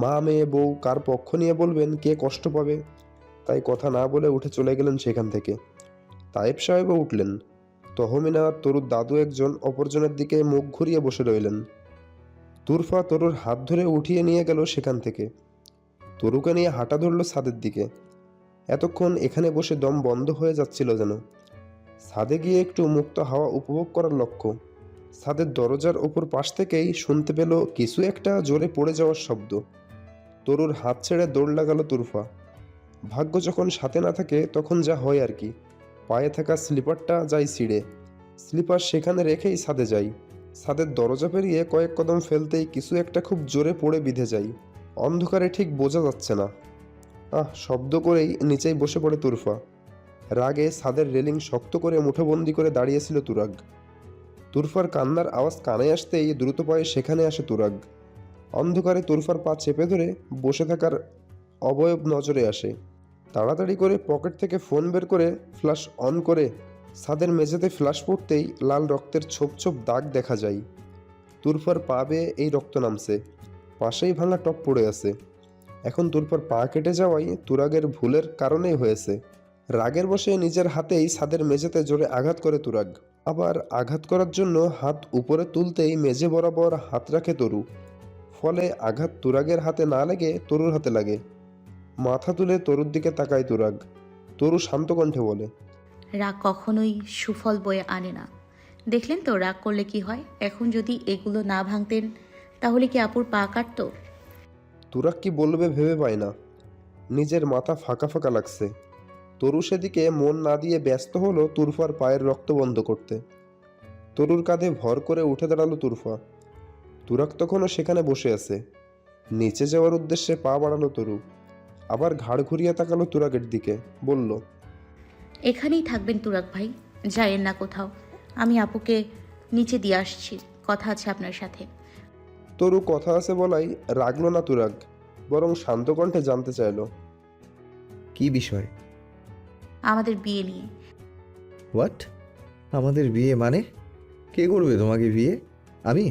মা, মেয়ে, বউ কার পক্ষ নিয়ে বলবেন, কে কষ্ট পাবে, তাই কথা না বলে উঠে চলে গেলেন সেখান থেকে। তায়েব সাহেবও উঠলেন। তহমিনা আর তরুর দাদু একজন অপরজনের দিকে মুখ ঘুরিয়ে বসে রইলেন। তুরফা তরুর হাত ধরে উঠিয়ে নিয়ে গেল সেখান থেকে। তরুকে নিয়ে হাঁটা ধরল ছাদের দিকে। এতক্ষণ এখানে বসে দম বন্ধ হয়ে যাচ্ছিল যেন। ছাদে গিয়ে একটু মুক্ত হাওয়া উপভোগ করার লক্ষ্য। ছাদের দরজার ওপর পাশ থেকেই শুনতে পেল কিছু একটা জোরে পড়ে যাওয়ার শব্দ। তরুর হাত ছেড়ে দৌড় লাগালো তুরফা। ভাগ্য যখন সাথে না থাকে তখন যা হয় আর কি। পায়ে থাকা স্লিপারটা যাই ছিঁড়ে, স্লিপার সেখানে রেখেই ছাদে যাই। ছাদের দরজা পেরিয়ে কয়েক কদম ফেলতেই কিছু একটা খুব জোরে পড়ে বিঁধে যাই। অন্ধকারে ঠিক বোঝা যাচ্ছে না। শব্দ করেই নিচেই বসে পড়ে তুরফা। রাগে ছাদের রেলিং শক্ত করে মুঠোবন্দি করে দাঁড়িয়েছিল তুরাগ। তুরফার কান্নার আওয়াজ কানে আসতেই দ্রুত পায়ে সেখানে আসে তুরাগ। অন্ধকারে তুরফার পা চেপে ধরে বসে থাকার অবয়ব নজরে আসে। তাড়াতাড়ি করে পকেট থেকে ফোন বের করে ফ্ল্যাশ অন করে ছাদের মেঝেতে ফ্ল্যাশ পড়তেই লাল রক্তের ছোপ ছোপ দাগ দেখা যায়। তুরফার পা বেয়ে এই রক্ত নামছে, পাশেই ভাঙা টপ পড়ে আছে। এখন তুরফার পা কেটে যাওয়াই তুরাগের ভুলের কারণেই হয়েছে। রাগের বশে নিজের হাতেই ছাদের মেঝেতে জোরে আঘাত করে তুরাগ। আবার আঘাত করার জন্য হাত উপরে তুলতেই মেঝে বরাবর হাত রাখে তরু। ফলে আঘাত তুরাগের হাতে না লেগে তরুর হাতে লাগে। মাথা তুলে তরুর দিকে তাকায় তুরাগ। তরু শান্ত কণ্ঠে বলে, রাগ কখনোই সুফল বয়ে আনে না। দেখলেন তো রাগ করলে কি হয়। এখন যদি এগুলো না ভাঙতেন তাহলে কি আপুর পা কাটতো? তুরাগ কি বলবে ভেবে পায় না। নিজের মাথা ফাঁকা ফাঁকা লাগছে। তরু সেদিকে মন না দিয়ে ব্যস্ত হলো তুরফার পায়ের রক্ত বন্ধ করতে। তরুর কাঁধে ভর করে উঠে দাঁড়ালো তুরফা। তুরাগ তখনও সেখানে বসে আছে। নিচে যাওয়ার উদ্দেশ্যে পা বাড়ালো তরু। আবার ঘাড় ঘুরিয়ে তাকালো তুরাগের দিকে, বলল, এখানেই থাকবেন তুরাগ ভাই, যায়েন না কোথাও। আমি আপুকে নিচে দিয়ে আসছি, কথা আছে আপনার সাথে। তরু কথা আছে বলাই রাগলো না তুরাগ, বরং শান্ত কণ্ঠে জানতে চাইল, কি বিষয়? আমাদের বিয়ে নিয়ে। হোয়াট? আমাদের বিয়ে মানে? কে করবে তোমাকে বিয়ে? আমি?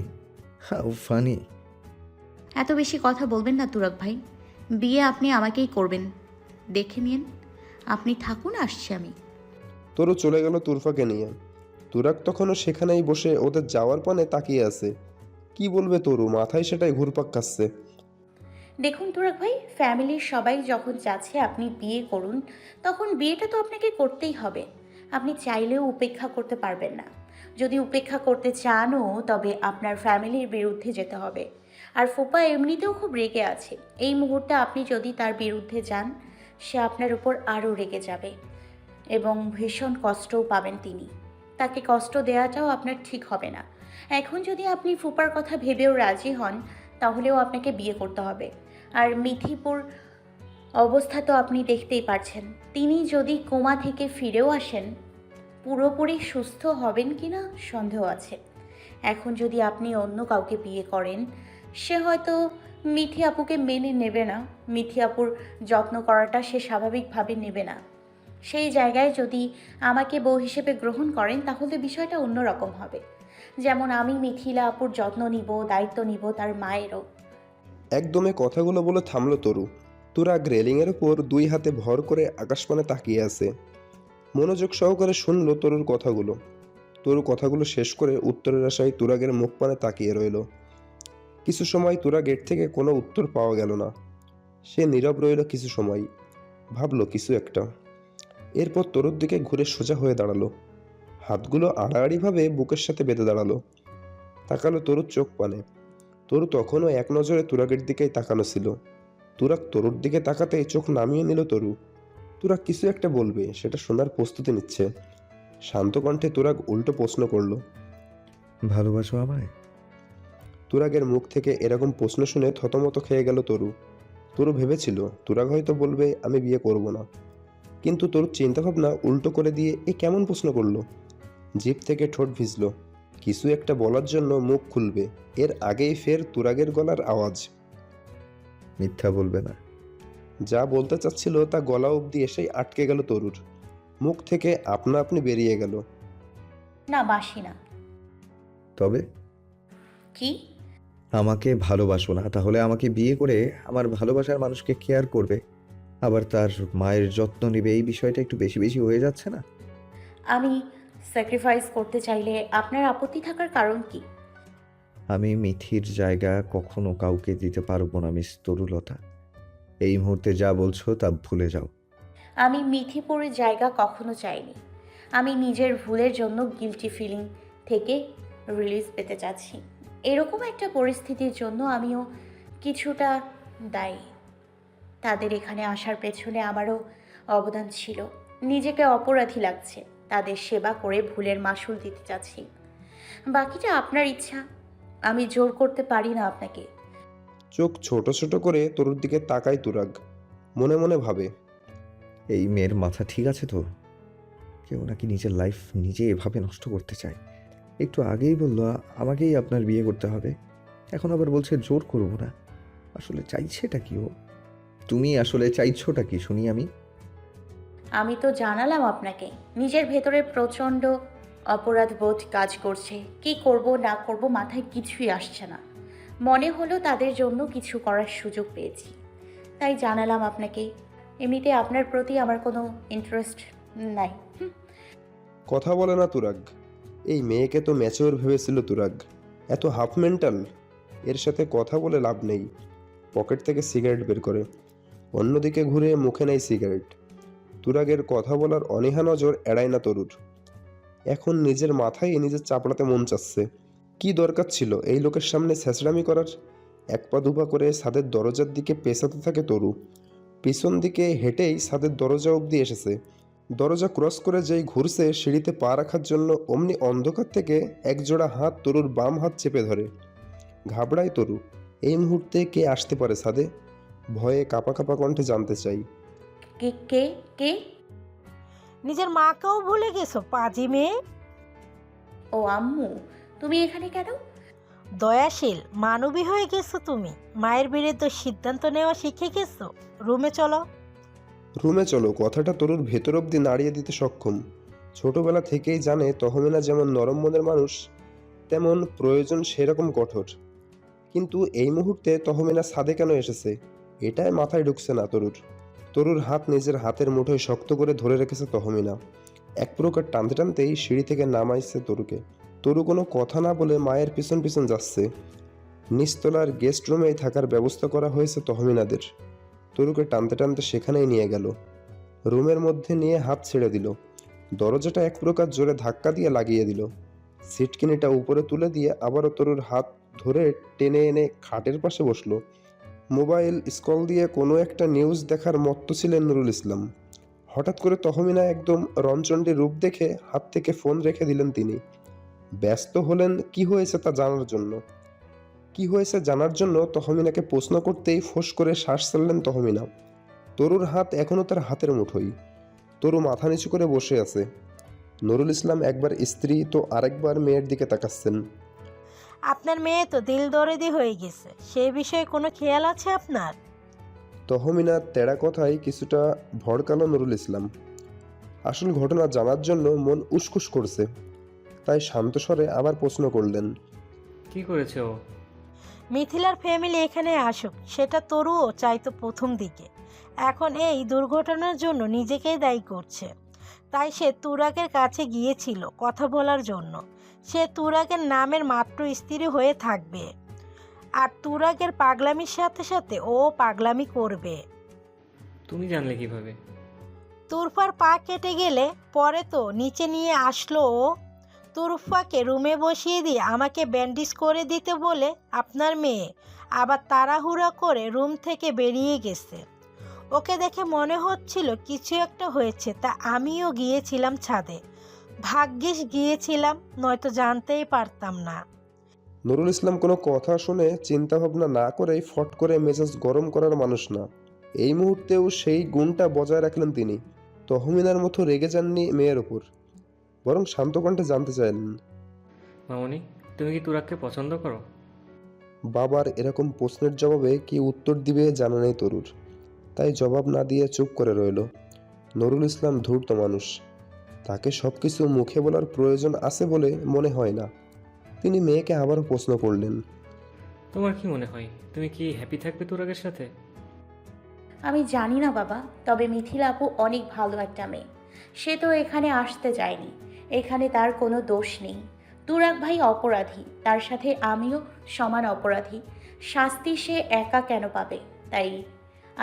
How funny. এত বেশি কথা বলবেন না তুরাগ ভাই, বিয়ে আপনি আমাকেই করবেন, দেখে নিন। আপনি থাকুন, আসছি আমি। তরু চলে গেল তুরফাকে নিয়ে। তুরাগ তখনও সেখানেই বসে ওদের যাওয়ার পানে তাকিয়ে আছে। কি বলবে তরু, মাথায় সেটাই ঘুরপাক খাচ্ছে। দেখুন তুরাগ ভাই, ফ্যামিলির সবাই যখন চাচ্ছে আপনি বিয়ে করুন, তখন বিয়েটা তো আপনাকে করতেই হবে। আপনি চাইলেও উপেক্ষা করতে পারবেন না। যদি উপেক্ষা করতে চানও, তবে আপনার ফ্যামিলির বিরুদ্ধে যেতে হবে। আর ফুপা এমনিতেও খুব রেগে আছে। এই মুহূর্তে আপনি যদি তার বিরুদ্ধে যান, সে আপনার উপর আরও রেগে যাবে এবং ভীষণ কষ্টও পাবেন তিনি। তাকে কষ্ট দেওয়াটাও আপনার ঠিক হবে না। এখন যদি আপনি ফুপার কথা ভেবেও রাজি হন, তাহলেও আপনাকে বিয়ে করতে হবে। আর মিথিপুর অবস্থা তো আপনি দেখতেই পারছেন। তিনি যদি কোমা থেকে ফিরেও আসেন, পুরোপুরি সুস্থ হবেন কিনা সন্দেহ আছে। এখন যদি আপনি অন্য কাউকে বিয়ে করেন, সে হয়তো মিথি আপুকে মেনে নেবে না। মিথি আপুর যত্ন করাটা সে স্বাভাবিকভাবে নেবে না। সেই জায়গায় যদি আমাকে বউ হিসেবে গ্রহণ করেন, তাহলে বিষয়টা অন্যরকম হবে। যেমন আমি মিথিলা আপুর যত্ন নিব, দায়িত্ব নিব, তার মায়েরও। একদমে কথাগুলো বলে থামলো তরু। তুরাগ রেলিংয়ের উপর দুই হাতে ভর করে আকাশপানে তাকিয়ে আছে। মনোযোগ সহকারে শুনলো তরুর কথাগুলো। তরু কথাগুলো শেষ করে উত্তরের আশায় তুরাগের মুখ পানে তাকিয়ে রইল। কিছু সময় তুরাগের থেকে কোনো উত্তর পাওয়া গেল না। সে নীরব রইল কিছু সময়, ভাবলো কিছু একটা। এরপর তরুর দিকে ঘুরে সোজা হয়ে দাঁড়ালো। হাতগুলো আড়াআড়িভাবে বুকের সাথে বেঁধে দাঁড়ালো। তাকালো তরুর চোখ পানে। তরু তখনও এক নজরে তুরাগের দিকেই তাকানো ছিল। তুরাগ তরুর দিকে তাকাতেই চোখ নামিয়ে নিল তরু। তুরাগ কিছু একটা বলবে, সেটা শোনার প্রস্তুতি নিচ্ছে। শান্ত কণ্ঠে তুরাগ উল্টো প্রশ্ন করল, ভালোবাসো আমায়? তুরাগের মুখ থেকে এরকম প্রশ্ন শুনে থতমত খেয়ে গেল তরু। তরু ভেবেছিল তুরাগ হয়তো বলবে আমি বিয়ে করব না, কিন্তু তরুর চিন্তাভাবনা উল্টো করে দিয়ে এ কেমন প্রশ্ন করলো। জিভ থেকে ঠোঁট ভিজল, কিছু একটা বলার জন্য মুখ খুলবে, এর আগেই ফের তুরাগের গলার আওয়াজ, মিথ্যা বলবে না। যা বলতে চাচ্ছিল তা গলা অবধি এসেই আটকে গেল তরুর। মুখ থেকে আপনা আপনি বেরিয়ে গেল, না, বাসি না। তবে কি? আমাকে ভালোবাসো না, তাহলে আমাকে বিয়ে করে আমার ভালোবাসার মানুষকে কেয়ার করবে, আবার তার মায়ের যত্ন নেবে, এই বিষয়টা একটু বেশি বেশি হয়ে যাচ্ছে না? আমি স্যাক্রিফাইস করতে চাইলে আপনার আপত্তি থাকার কারণ কি? আমি মিথির জায়গা কখনো কাউকে দিতে পারবো না মিস তরুলতা। এই মুহূর্তে যা বলছো তা ভুলে যাও। আমি মিথিপুরের জায়গা কখনো চাইনি। আমি নিজের ভুলের জন্য গিলটি ফিলিং থেকে রিলিজ পেতে চাচ্ছি। এরকম একটা পরিস্থিতির জন্য আমিও কিছুটা দায়ী। তাদের এখানে আসার পেছনে আমারও অবদান ছিল। নিজেকে অপরাধী লাগছে। তাদের সেবা করে ভুলের মাসুল দিতে চাচ্ছি। বাকিটা আপনার ইচ্ছা, আমি জোর করতে পারি না আপনাকে। চোখ ছোট ছোট করে তরুর দিকে তাকায় তুরাগ। মনে মনে ভাবে, এই মেয়ের মাথা ঠিক আছে তো? কেউ নাকি নিজের লাইফ নিজে এভাবে নষ্ট করতে চায়। একটু আগেই বললো আমাকেই আপনার বিয়ে করতে হবে, এখন আবার বলছে জোর করব না। আসলে চাইছেটা কি ও? তুমি আসলে চাইছোটা কি শুনি আমি? আমি তো জানালাম আপনাকে, নিজের ভেতরে প্রচণ্ড অপরাধ বোধ কাজ করছে। কি করব না করব মাথায় কিছুই আসছে না। মনে হলো তাদের জন্য কিছু করার সুযোগ পেয়েছি, তাই জানালাম আপনাকে। এমনিতে আপনার প্রতি আমার কোনো ইন্টারেস্ট নাই। কথা বলে না তুরাগ। এই মেয়েকে তো ম্যাচিওর ভেবেছিল তুরাগ, এত হাফ মেন্টাল। এর সাথে কথা বলে লাভ নেই। পকেট থেকে সিগারেট বের করে, অন্যদিকে ঘুরে মুখে নেয় সিগারেট। তুরাগের কথা বলার অনীহা নজর এড়ায় না তরুর। এখন নিজের মাথায় নিজের চাপড়াতে মন চাচ্ছে। কি দরকার ছিল এই লোকের সামনে ছেঁচড়ামি করার? এক পা দুপা করে ছাদের দরজার দিকে পেছাতে থাকে তরু। পিছন দিকে হেঁটেই ছাদের দরজা অবধি এসেছে। দরজা ক্রস করে যেই ঘুরছে সিঁড়িতে পা রাখার জন্য, অমনি অন্ধকার থেকে একজোড়া হাত তরুর বাম হাত চেপে ধরে। ঘাবড়ায় তরু। এই মুহূর্তে কে আসতে পারে ছাদে? ভয়ে কাঁপা কাঁপা কণ্ঠে জানতে চাই। কে কে কে? নিজের মাকেও ভুলে গেছো পাজি মেয়ে। ও আম্মু, তুমি এখানে কেন? দয়াশীল মানবী হয়ে গেছো তুমি। মায়ের বিরুদ্ধে সিদ্ধান্ত নেওয়া শিখে গেছো। রুমে চলো। রুমে চলো কথাটা তরুর ভেতর অবধি নাড়িয়ে দিতে সক্ষম। ছোটবেলা থেকেই জানে তহমিনা যেমন নরম মনের মানুষ, তেমন প্রয়োজন সেরকম কঠোর। কিন্তু এই মুহূর্তে তহমিনা ছাদে কেন এসেছে এটাই মাথায় ঢুকছে না তরুর। তরুর হাত নিজের হাতের মুঠোয় শক্ত করে ধরে রেখেছে তহমিনা। এক প্রকার টানতে টানতেই সিঁড়ি থেকে নামাইছে তরুকে। তরু কোনো কথা না বলে মায়ের পিছন পিছন যাচ্ছে। নিচতলার গেস্ট রুমেই থাকার ব্যবস্থা করা হয়েছে তহমিনাদের। তরুকে টানতে টানতে সেখানেই নিয়ে গেল। রুমের মধ্যে নিয়ে হাত ছেড়ে দিল। দরজাটা এক প্রকার জোরে ধাক্কা দিয়ে লাগিয়ে দিল। সিটকিনিটা উপরে তুলে দিয়ে আবারও তরুর হাত ধরে টেনে এনে খাটের পাশে বসলো। মোবাইল স্ক্রল দিয়ে কোনো একটা নিউজ দেখার মত্ত ছিলেন নুরুল ইসলাম। হঠাৎ করে তহমিনা একদম রণচণ্ডী রূপ দেখে হাত থেকে ফোন রেখে দিলেন তিনি। ব্যস্ত হলেন কি হয়েছে তা জানার জন্য। কি হয়েছে জানার জন্য তহমিনাকে প্রশ্ন করতেই ফোঁস করে শ্বাস ছাড়লেন তহমিনা। তরুর হাত এখনো তার হাতের মুঠোই। তরু মাথা নিচু করে বসে আছে। নুরুল ইসলাম একবার স্ত্রী তো আরেকবার মেয়ের দিকে তাকাচ্ছেন। আপনার মেয়ে তো দিল দরেদি হয়ে গেছে, সেই বিষয়ে কোনো খেয়াল আছে আপনার? তহমিনার তেড়া কথায় কিছুটা ভড়কালো নুরুল ইসলাম। আসল ঘটনা জানার জন্য মন উসকুস করছে, তাই শান্ত স্বরে আবার প্রশ্ন করলেন। কি করেছে ও? মিথিলার ফ্যামিলি এখানে আসুক, সেটা তরুও চাইতো প্রথম দিকে। এখন এই দুর্ঘটনার জন্য নিজেকেই দায়ী করছে। তাই সে তুরাগের কাছে গিয়েছিল কথা বলার জন্য। সে তুরাগের নামের মাত্র স্ত্রী হয়ে থাকবে, আর তুরাগের পাগলামির সাথে সাথে ও পাগলামি করবে। তুমি জানলে কিভাবে? তুরফার পা কেটে গেলে পরে তো নিচে নিয়ে আসলো ও। তুরফাকে রুমে বসিয়ে দিয়ে আমাকে ব্যান্ডেজ করে দিতে বলে আপনার মেয়ে আবার তাড়াহুড়া করে রুম থেকে বেরিয়ে গেছে। ওকে দেখে মনে হচ্ছিল কিছু একটা হয়েছে, তা আমিও গিয়েছিলাম ছাদে। ভাগ্যিস গিয়েছিলাম, নয়তো জানতেই পারতাম না। নুরুল ইসলাম কোনো কথা শুনে চিন্তা ভাবনা না করেই ফট করে মেজাজ গরম করার মানুষ না। এই মুহূর্তেও সেই গুণটা বজায় রাখলেন তিনি। তহমিনার মতো রেগে যাননি মেয়ের ওপর, বরং শান্ত কণ্ঠে জানতে চাইলেন। মামনি, তুমি কি তুরাগকে পছন্দ করো? বাবার এরকম প্রশ্নের জবাবে কি উত্তর দিবে জানা নেই তরুর, তাই জবাব না দিয়ে চুপ করে রইল। নুরুল ইসলাম ধূর্ত মানুষ, তাকে সবকিছু মুখে বলার প্রয়োজন আছে বলে মনে হয় না। তিনি মেয়েকে আবারও প্রশ্ন করলেন। তোমার কি মনে হয় তুমি কি হ্যাপি থাকবে তুরাগের সাথে? আমি জানি না বাবা, তবে মিথিলা আপু অনেক ভালো একটা মেয়ে। সে তো এখানে আসতে চায়নি। এখানে তার কোনো দোষ নেই। তুরাগ ভাই অপরাধী, তার সাথে আমিও সমান অপরাধী। শাস্তি সে একা কেন পাবে? তাই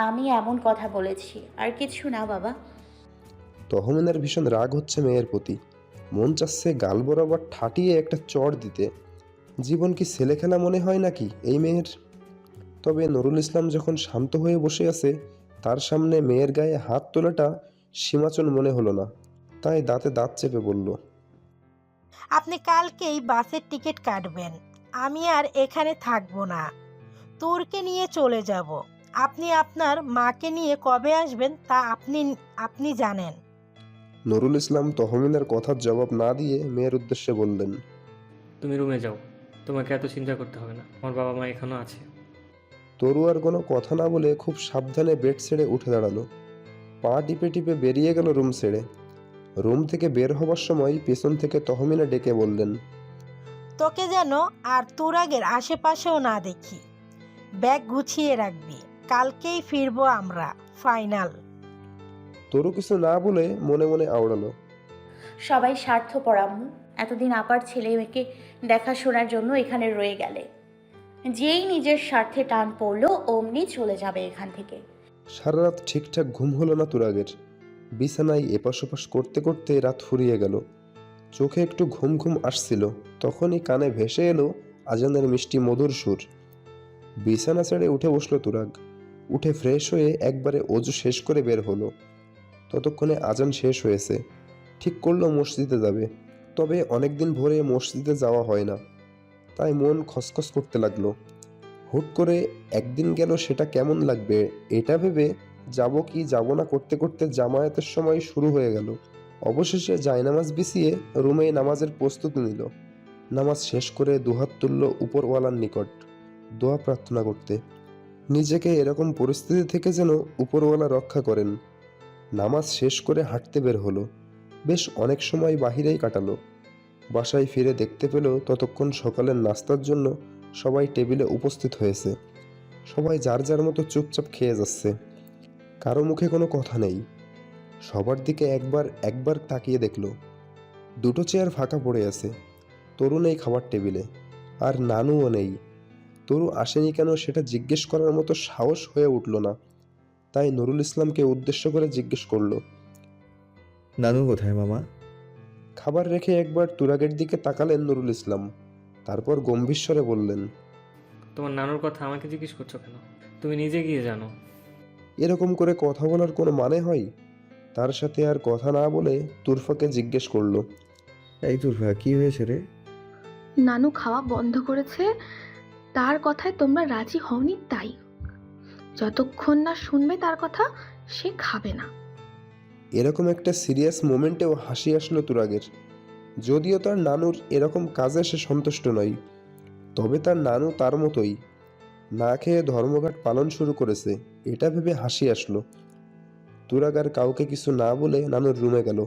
আমি এমন কথা বলেছি, আর কিছু না বাবা। তহমিনার ভীষণ রাগ হচ্ছে মেয়ের প্রতি। মন চাচ্ছে গাল বরাবর ঠাটিয়ে একটা চড় দিতে। জীবন কি ছেলে খেলা মনে হয় নাকি এই মেয়ের? তবে নুরুল ইসলাম যখন শান্ত হয়ে বসে আছে, তার সামনে মেয়ের গায়ে হাত তোলাটা সীমাচন মনে হলো না। তাই দাঁতে দাঁত চেপে বলল, আপনি কালকেই বাসের টিকিট কাটবেন। আমি আর এখানে থাকবো না, তোরকে নিয়ে চলে যাব। আপনি আপনার মাকে নিয়ে কবে আসবেন তা আপনি জানেন। নুরুল ইসলাম তহমিনার কথার জবাব না দিয়ে মেয়ের উদ্দেশ্যে বললেন, তুমি রুমে যাও, তোমাকে এত চিন্তা করতে হবে না, আমার বাবা মা এখনও আছে। তরু আর কোনো কথা না বলে খুব সাবধানে বেড ছেড়ে উঠে দাঁড়ালো। পা টিপে টিপে বেরিয়ে গেল রুম ছেড়ে। রুম থেকে বের হবার সময় পেছন থেকে তহমিনা ডেকে বললেন, তোকে যেন আর তুরাগের আশেপাশেও না দেখি। ব্যাগ গুছিয়ে রাখবি, কালকেই ফিরবো আমরা, ফাইনাল। তরু কিছু না বলে মনে মনে আওড়ালো, সবাই স্বার্থপর আম্মু। এতদিন আপার ছেলে মেয়েকে দেখাশোনার জন্য এখানে রয়ে গেলে, যেই নিজের স্বার্থে টান পড়লো অমনি চলে যাবে এখান থেকে। সারা রাত ঠিকঠাক ঘুম হলো না তুরাগের। বিছানায় এপাশ ওপাশ করতে করতে রাত ফুরিয়ে গেল। চোখে একটু ঘুম ঘুম আসছিল, তখনই কানে ভেসে এলো আজানের মিষ্টি মধুর সুর। বিছানা ছেড়ে উঠে বসলো তুরাগ। উঠে ফ্রেশ হয়ে একবারে অজু শেষ করে বের হলো। ততক্ষণে আজান শেষ হয়েছে। ঠিক করলো মসজিদে যাবে। তবে অনেকদিন ভোরে মসজিদে যাওয়া হয় না, তাই মন খসখস করতে লাগলো। হুট করে একদিন গেল, সেটা কেমন লাগবে এটা ভেবে যাব কি যাব না করতে করতে জামায়াতের সময় শুরু হয়ে গেল। অবশেষে জায়নামাজ বিছিয়ে রুমে নামাজের প্রস্তুতি নিল। নামাজ শেষ করে দুহাত তুলল উপরওয়ালার নিকট দোয়া প্রার্থনা করতে। নিজেকে এরকম পরিস্থিতি থেকে যেন উপরওয়ালা রক্ষা করেন। নামাজ শেষ করে হাঁটতে বের হলো। বেশ অনেক সময় বাহিরেই কাটালো। বাসায় ফিরে দেখতে পেল ততক্ষণ সকালের নাস্তার জন্য সবাই টেবিলে উপস্থিত হয়েছে। সবাই যার যার মতো চুপচাপ খেয়ে যাচ্ছে। কারো মুখে কোনো কথা নেই। সবার দিকে একবার একবার তাকিয়ে দেখলো, দুটো চেয়ার ফাঁকা পড়ে আছে। তরু নেই খাবার টেবিলে, আর নানুও নেই। তরু আসেনি কেন সেটা জিজ্ঞেস করার মতো সাহস হয়ে উঠল না। তাই নুরুল ইসলামকে উদ্দেশ্য করে জিজ্ঞেস করলো, নানু কোথায় মামা? খাবার রেখে একবার তুরাগের দিকে তাকালেন নুরুল ইসলাম, তারপর গম্ভীর স্বরে বললেন, তোমার নানুর কথা আমাকে জিজ্ঞেস করছো কেন? তুমি নিজে গিয়ে জানো। এরকম করে কথা বলার কোনো মানে হয়? তার সাথে আর কথা না বলে তুরফাকে জিজ্ঞেস করলো, এই তুরফা, কি হয়েছে রে? নানু খাওয়া বন্ধ করেছে, তার কথায় তোমরা রাজি হওনি তাই। যতক্ষণ না শুনবে তার কথা, সে খাবে না। এরকম একটা সিরিয়াস মোমেন্টেও হাসি আসলো তুরাগের। যদিও তার নানুর এরকম কাজে সে সন্তুষ্ট নয়, তবে তার নানু তার মতোই না খেয়ে ধর্মঘট পালন শুরু করেছে, এটা ভেবে হাসি আসলো। তুরাগ আর কাউকে কিছু না বলে নানুর রুমে গেল।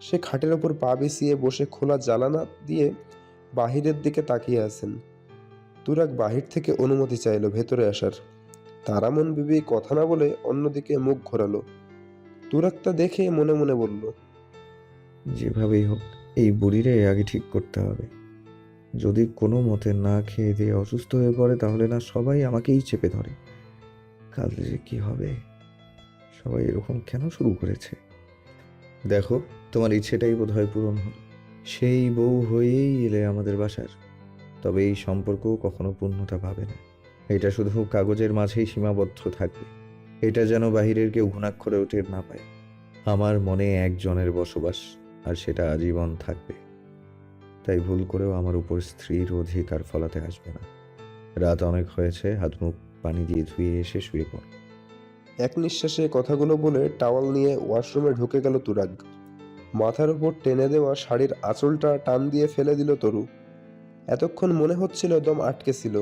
সে খাটের ওপর পা বিছিয়ে বসে খোলা জানালা দিয়ে বাহিরের দিকে তাকিয়ে আছেন। তুরাগ বাহির থেকে অনুমতি চাইল ভেতরে আসার। তারামন বিবি কথা না বলে অন্যদিকে মুখ ঘোরালো। তুরাগ তা দেখে মনে মনে বলল, যেভাবেই হোক এই বুড়িরে আগে ঠিক করতে হবে। যদি কোনো মতে না খেয়ে দিয়ে অসুস্থ হয়ে পড়ে তাহলে না সবাই আমাকেই চেপে ধরে। কাল যে কি হবে? সবাই এরকম কেন শুরু করেছে? দেখো, তোমার ইচ্ছেটাই বোধহয় পূরণ হলো। সেই বউ হয়েই এলে আমাদের বাসার। তবে এই সম্পর্ক কখনো পূর্ণতা পাবে না। এটা শুধু কাগজের মাঝেই সীমাবদ্ধ থাকবে। এটা যেন বাহিরের কেউ ঘুণাক্ষরেও টের না পায়। আমার মনে একজনের বসবাস, আর সেটা আজীবন থাকবে। তাই ভুল করেও আমার উপর স্ত্রীর অধিকার ফলাতে আসবে না। রাত অনেক হয়েছে, হাত মুখ পানি দিয়ে ধুয়ে এসে শুয়ে পড়। এক নিঃশ্বাসে কথাগুলো বলে টাওয়াল নিয়ে ওয়াশরুমে ঢুকে গেল তুরাগ। মাথার উপর টেনে দেওয়া শাড়ির আঁচলটা টান দিয়ে ফেলে দিল তরু। এতক্ষণ মনে হচ্ছিল দম আটকে ছিল,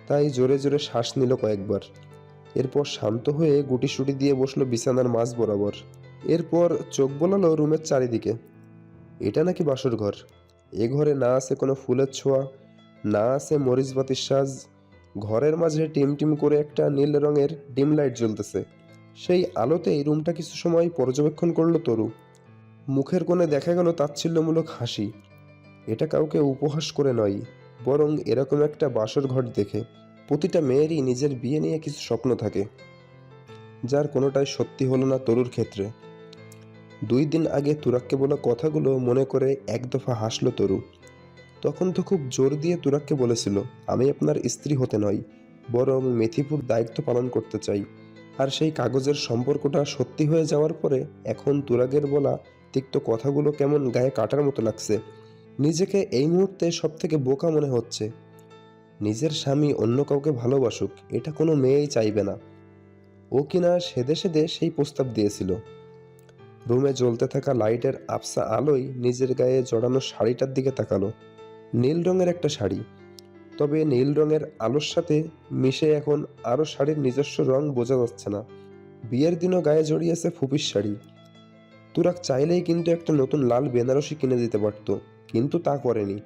তাই জোরে জোরে শ্বাস নিল কয়েকবার। এরপর শান্ত হয়ে গুটিসুটি দিয়ে বসলো বিছানার মাঝ বরাবর। এরপর চোখ বোলালো রুমের চারিদিকে। এটা নাকি বাসর ঘর? এ ঘরে না আছে কোনো ফুলের ছোঁয়া, না আছে মরিচবাতির সাজ। ঘরের মাঝে টিম টিম করে একটা নীল রঙের ডিম লাইট জ্বলতেছে। সেই আলোতেই রুমটা কিছু সময় পর্যবেক্ষণ করলো তরু। মুখের কোণে দেখা গেল তাচ্ছিল্যমূলক হাসি। এটা কাউকে উপহাস করে নয়, বরং এরকম একটা বাসর ঘর দেখে প্রতিটা মেয়েরই নিজের বিয়ে নিয়ে কিছু স্বপ্ন থাকে, যার কোনোটাই সত্যি হলো না তরুর ক্ষেত্রে। 2 দিন আগে তুরাককে বলা কথাগুলো মনে করে এক দফা হাসলো তরু। তখন তো খুব জোর দিয়ে তুরাককে বলেছিল, আমি আপনার স্ত্রী হতে নয়, বরং মেথিপুর দায়িত্ব পালন করতে চাই। আর সেই কাগজের সম্পর্কটা সত্যি হয়ে যাওয়ার পরে এখন তুরাগের বলা তিক্ত কথাগুলো কেমন গায়ে কাটার মতো লাগছে। নিজেকে এই মুহূর্তে সব থেকে বোকা মনে হচ্ছে। নিজের স্বামী অন্য কাউকে ভালোবাসুক, এটা কোনো মেয়েই চাইবে না। ও কিনা সেদে সেদে সেই প্রস্তাব দিয়েছিল। রুমে জ্বলতে থাকা লাইটের আবছা আলোয় নিজের গায়ে জড়ানো শাড়িটার দিকে তাকালো। নীল রঙের একটা শাড়ি, তবে নীল রঙের আলোর সাথে মিশে এখন আরও শাড়ির নিজস্ব রং বোঝা যাচ্ছে না। বিয়ের দিনও গায়ে জড়িয়েছে ফুপির শাড়ি। তুরাক চাইলেই কিন্তু একটা নতুন লাল বেনারসি কিনে দিতে পারত, কিন্তু তা করেনি।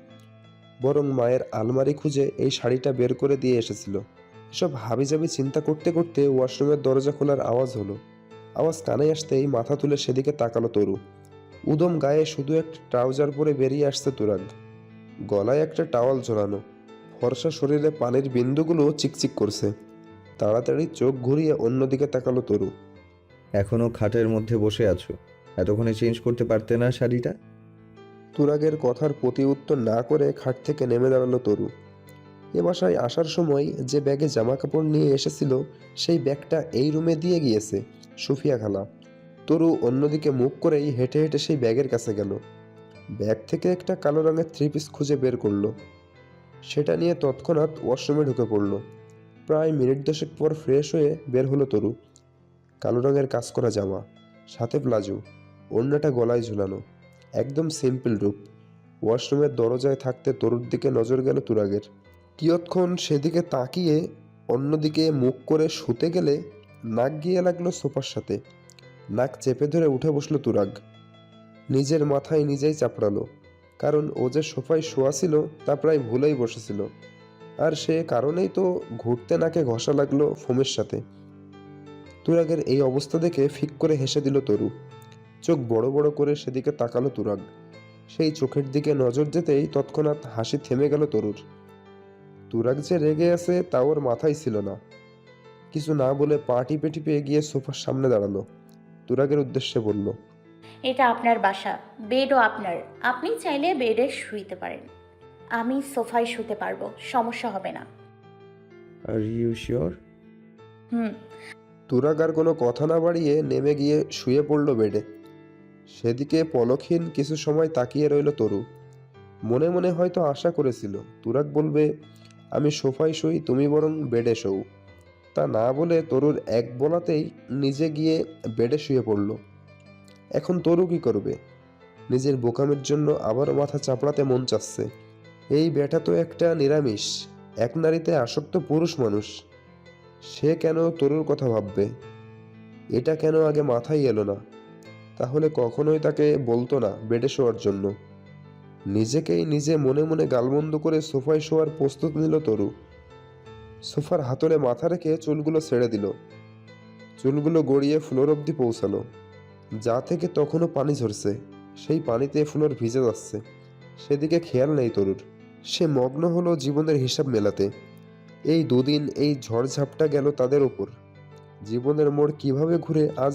বরং মায়ের আলমারি খুঁজে এই শাড়িটা বের করে দিয়ে এসেছিল। এসব হাবিজাবি চিন্তা করতে করতে ওয়াশরুমের দরজা খোলার আওয়াজ হলো। আওয়াজ কানে আসতেই মাথা তুলে সেদিকে তাকালো তরু। উদম গায়ে শুধু একটা ট্রাউজার পরে বেরিয়ে আসছে তুরাগ। গলায় একটা টাওয়াল ঝোলানো, ফর্সা শরীরে পানির বিন্দুগুলো চিকচিক করছে। তাড়াতাড়ি চোখ ঘুরিয়ে অন্যদিকে তাকালো তরু। এখনো খাটের মধ্যে বসে আছো? এতক্ষণে চেঞ্জ করতে পারতে না শাড়িটা? তুরাগের কথার প্রতি উত্তর না করে খাট থেকে নেমে দাঁড়ালো তরু। এ বাসায় আসার সময় যে ব্যাগে জামা কাপড় নিয়ে এসেছিল সেই ব্যাগটা এই রুমে দিয়ে গিয়েছে সুফিয়া খালা। তরু অন্যদিকে মুখ করেই হেঁটে হেঁটে সেই ব্যাগের কাছে গেল। ব্যাগ থেকে একটা কালো রঙের 3 পিস খুঁজে বের করলো। সেটা নিয়ে তৎক্ষণাৎ ওয়াশরুমে ঢুকে পড়ল। প্রায় মিনিট 10 পর ফ্রেশ হয়ে বের হলো তরু। কালো রঙের কাজ করা জামা, সাথে প্লাজো, ওড়নাটা গলায় ঝুলানো, একদম সিম্পল রূপ। ওয়াশরুমের দরজায় থাকতে তরুর দিকে নজর গেল তুরাগের। কিয়ৎক্ষণ সেদিকে তাকিয়ে অন্যদিকে মুখ করে শুতে গেলে নাক গিয়ে লাগলো সোফার সাথে। নাক চেপে ধরে উঠে বসলো তুরাগ। নিজের মাথায় নিজেই চাপড়ালো, কারণ ও যে সোফায় শোয়া ছিল তা প্রায় ভুলেই বসেছিল। আর সে কারণেই তো ঘুরতে নাকে ঘষা লাগলো ফোমের সাথে। তুরাগের এই অবস্থা দেখে ফিক করে হেসে দিল তরু। চোখ বড় বড় করে সেদিকে তাকালো তুরাগ। সেই চোখের দিকে নজর যেতেই তৎক্ষণাৎ হাসি থেমে গেল তরুর। তুরাগ যে রেগে আছে তা ওর মাথায় ছিল না। কিছু না বলে পা টিপে টিপে গিয়ে সোফার সামনে দাঁড়ালো। তুরাগের উদ্দেশ্যে বলল, এটা আপনার বাসা, বেডও আপনার, আপনি চাইলে বেডে শুইতে পারেন, আমি সোফায় শুতে পারবো, সমস্যা হবে না। Are you sure? Hmm. Turag আর কোনো কথা না বাড়িয়ে নেমে গিয়ে শুয়ে পড়ল বেডে। সেদিকে পলকহীন কিছু সময় তাকিয়ে রইল তরু। মনে মনে হয়তো আশা করেছিল তুরাগ বলবে, আমি সোফায় শুই, তুমি বরং বেডে শোও। তা না বলে তরুর এক বলাতেই নিজে গিয়ে বেডে শুয়ে পড়ল। এখন তরু কি করবে? নিজের বোকামের জন্য আবারও মাথা চাপড়াতে মন চাচ্ছে। এই বেটা তো একটা নিরামিষ, এক নারীতে আসক্ত পুরুষ মানুষ। সে কেন তরুর কথা ভাববে? এটা কেন আগে মাথায় এলো না? তাহলে কখনোই তাকে বলতো না বেডে শোয়ার জন্য। নিজেকেই নিজে মনে মনে গালমন্দ করে সোফায় শোয়ার প্রস্তুত নিল তরু। সোফার হাতলে মাথা রেখে চুলগুলো ছেড়ে দিল। চুলগুলো গড়িয়ে ফ্লোর অবধি পৌঁছালো, যা থেকে তখনও পানি ঝরছে। সেই পানিতে ফ্লোর ভিজে যাচ্ছে, সেদিকে খেয়াল নেই তরুর। সে মগ্ন হলো জীবনের হিসাব মেলাতে। এই 2 দিন এই ঝড়ঝাপটা গেল তাদের ওপর। জীবনের মোড় কিভাবে ঘুরে আজ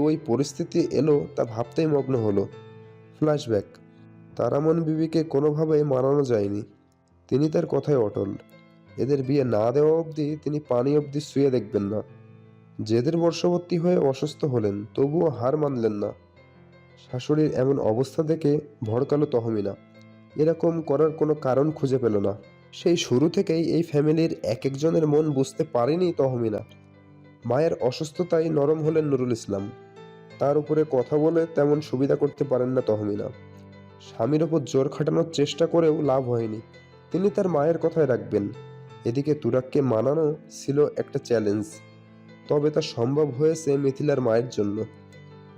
ওই পরিস্থিতি এলো তা ভাবতেই মগ্ন হলো। ফ্ল্যাশব্যাক। তারামন বিবিকে কোনোভাবেই মানানো যায়নি। তিনি তার কথায় অটল। এদের বিয়ে না দেওয়া অবধি তিনি পানি অবধি শুয়ে দেখবেন না। জেদের বর্ষবর্তী হয়ে অসুস্থ হলেন, তবুও হার মানলেন না। শাশুড়ির এমন অবস্থা দেখে ভড়কালো তহমিনা। এরকম করার কোনো কারণ খুঁজে পেল না। সেই শুরু থেকেই এই ফ্যামিলির এক একজনের মন বুঝতে পারেনি তহমিনা। মায়ের অসুস্থতায় নরম হলেন নুরুল ইসলাম। তার উপরে কথা বলে তেমন সুবিধা করতে পারেন না তহমিনা। স্বামীর ওপর জোর খাটানোর চেষ্টা করেও লাভ হয়নি। তিনি তার মায়ের কথায় রাখবেন। এদিকে তুরাগকে মানানো ছিল একটা চ্যালেঞ্জ, তবে তা সম্ভব হয়েছে মিথিলার মায়ের জন্য।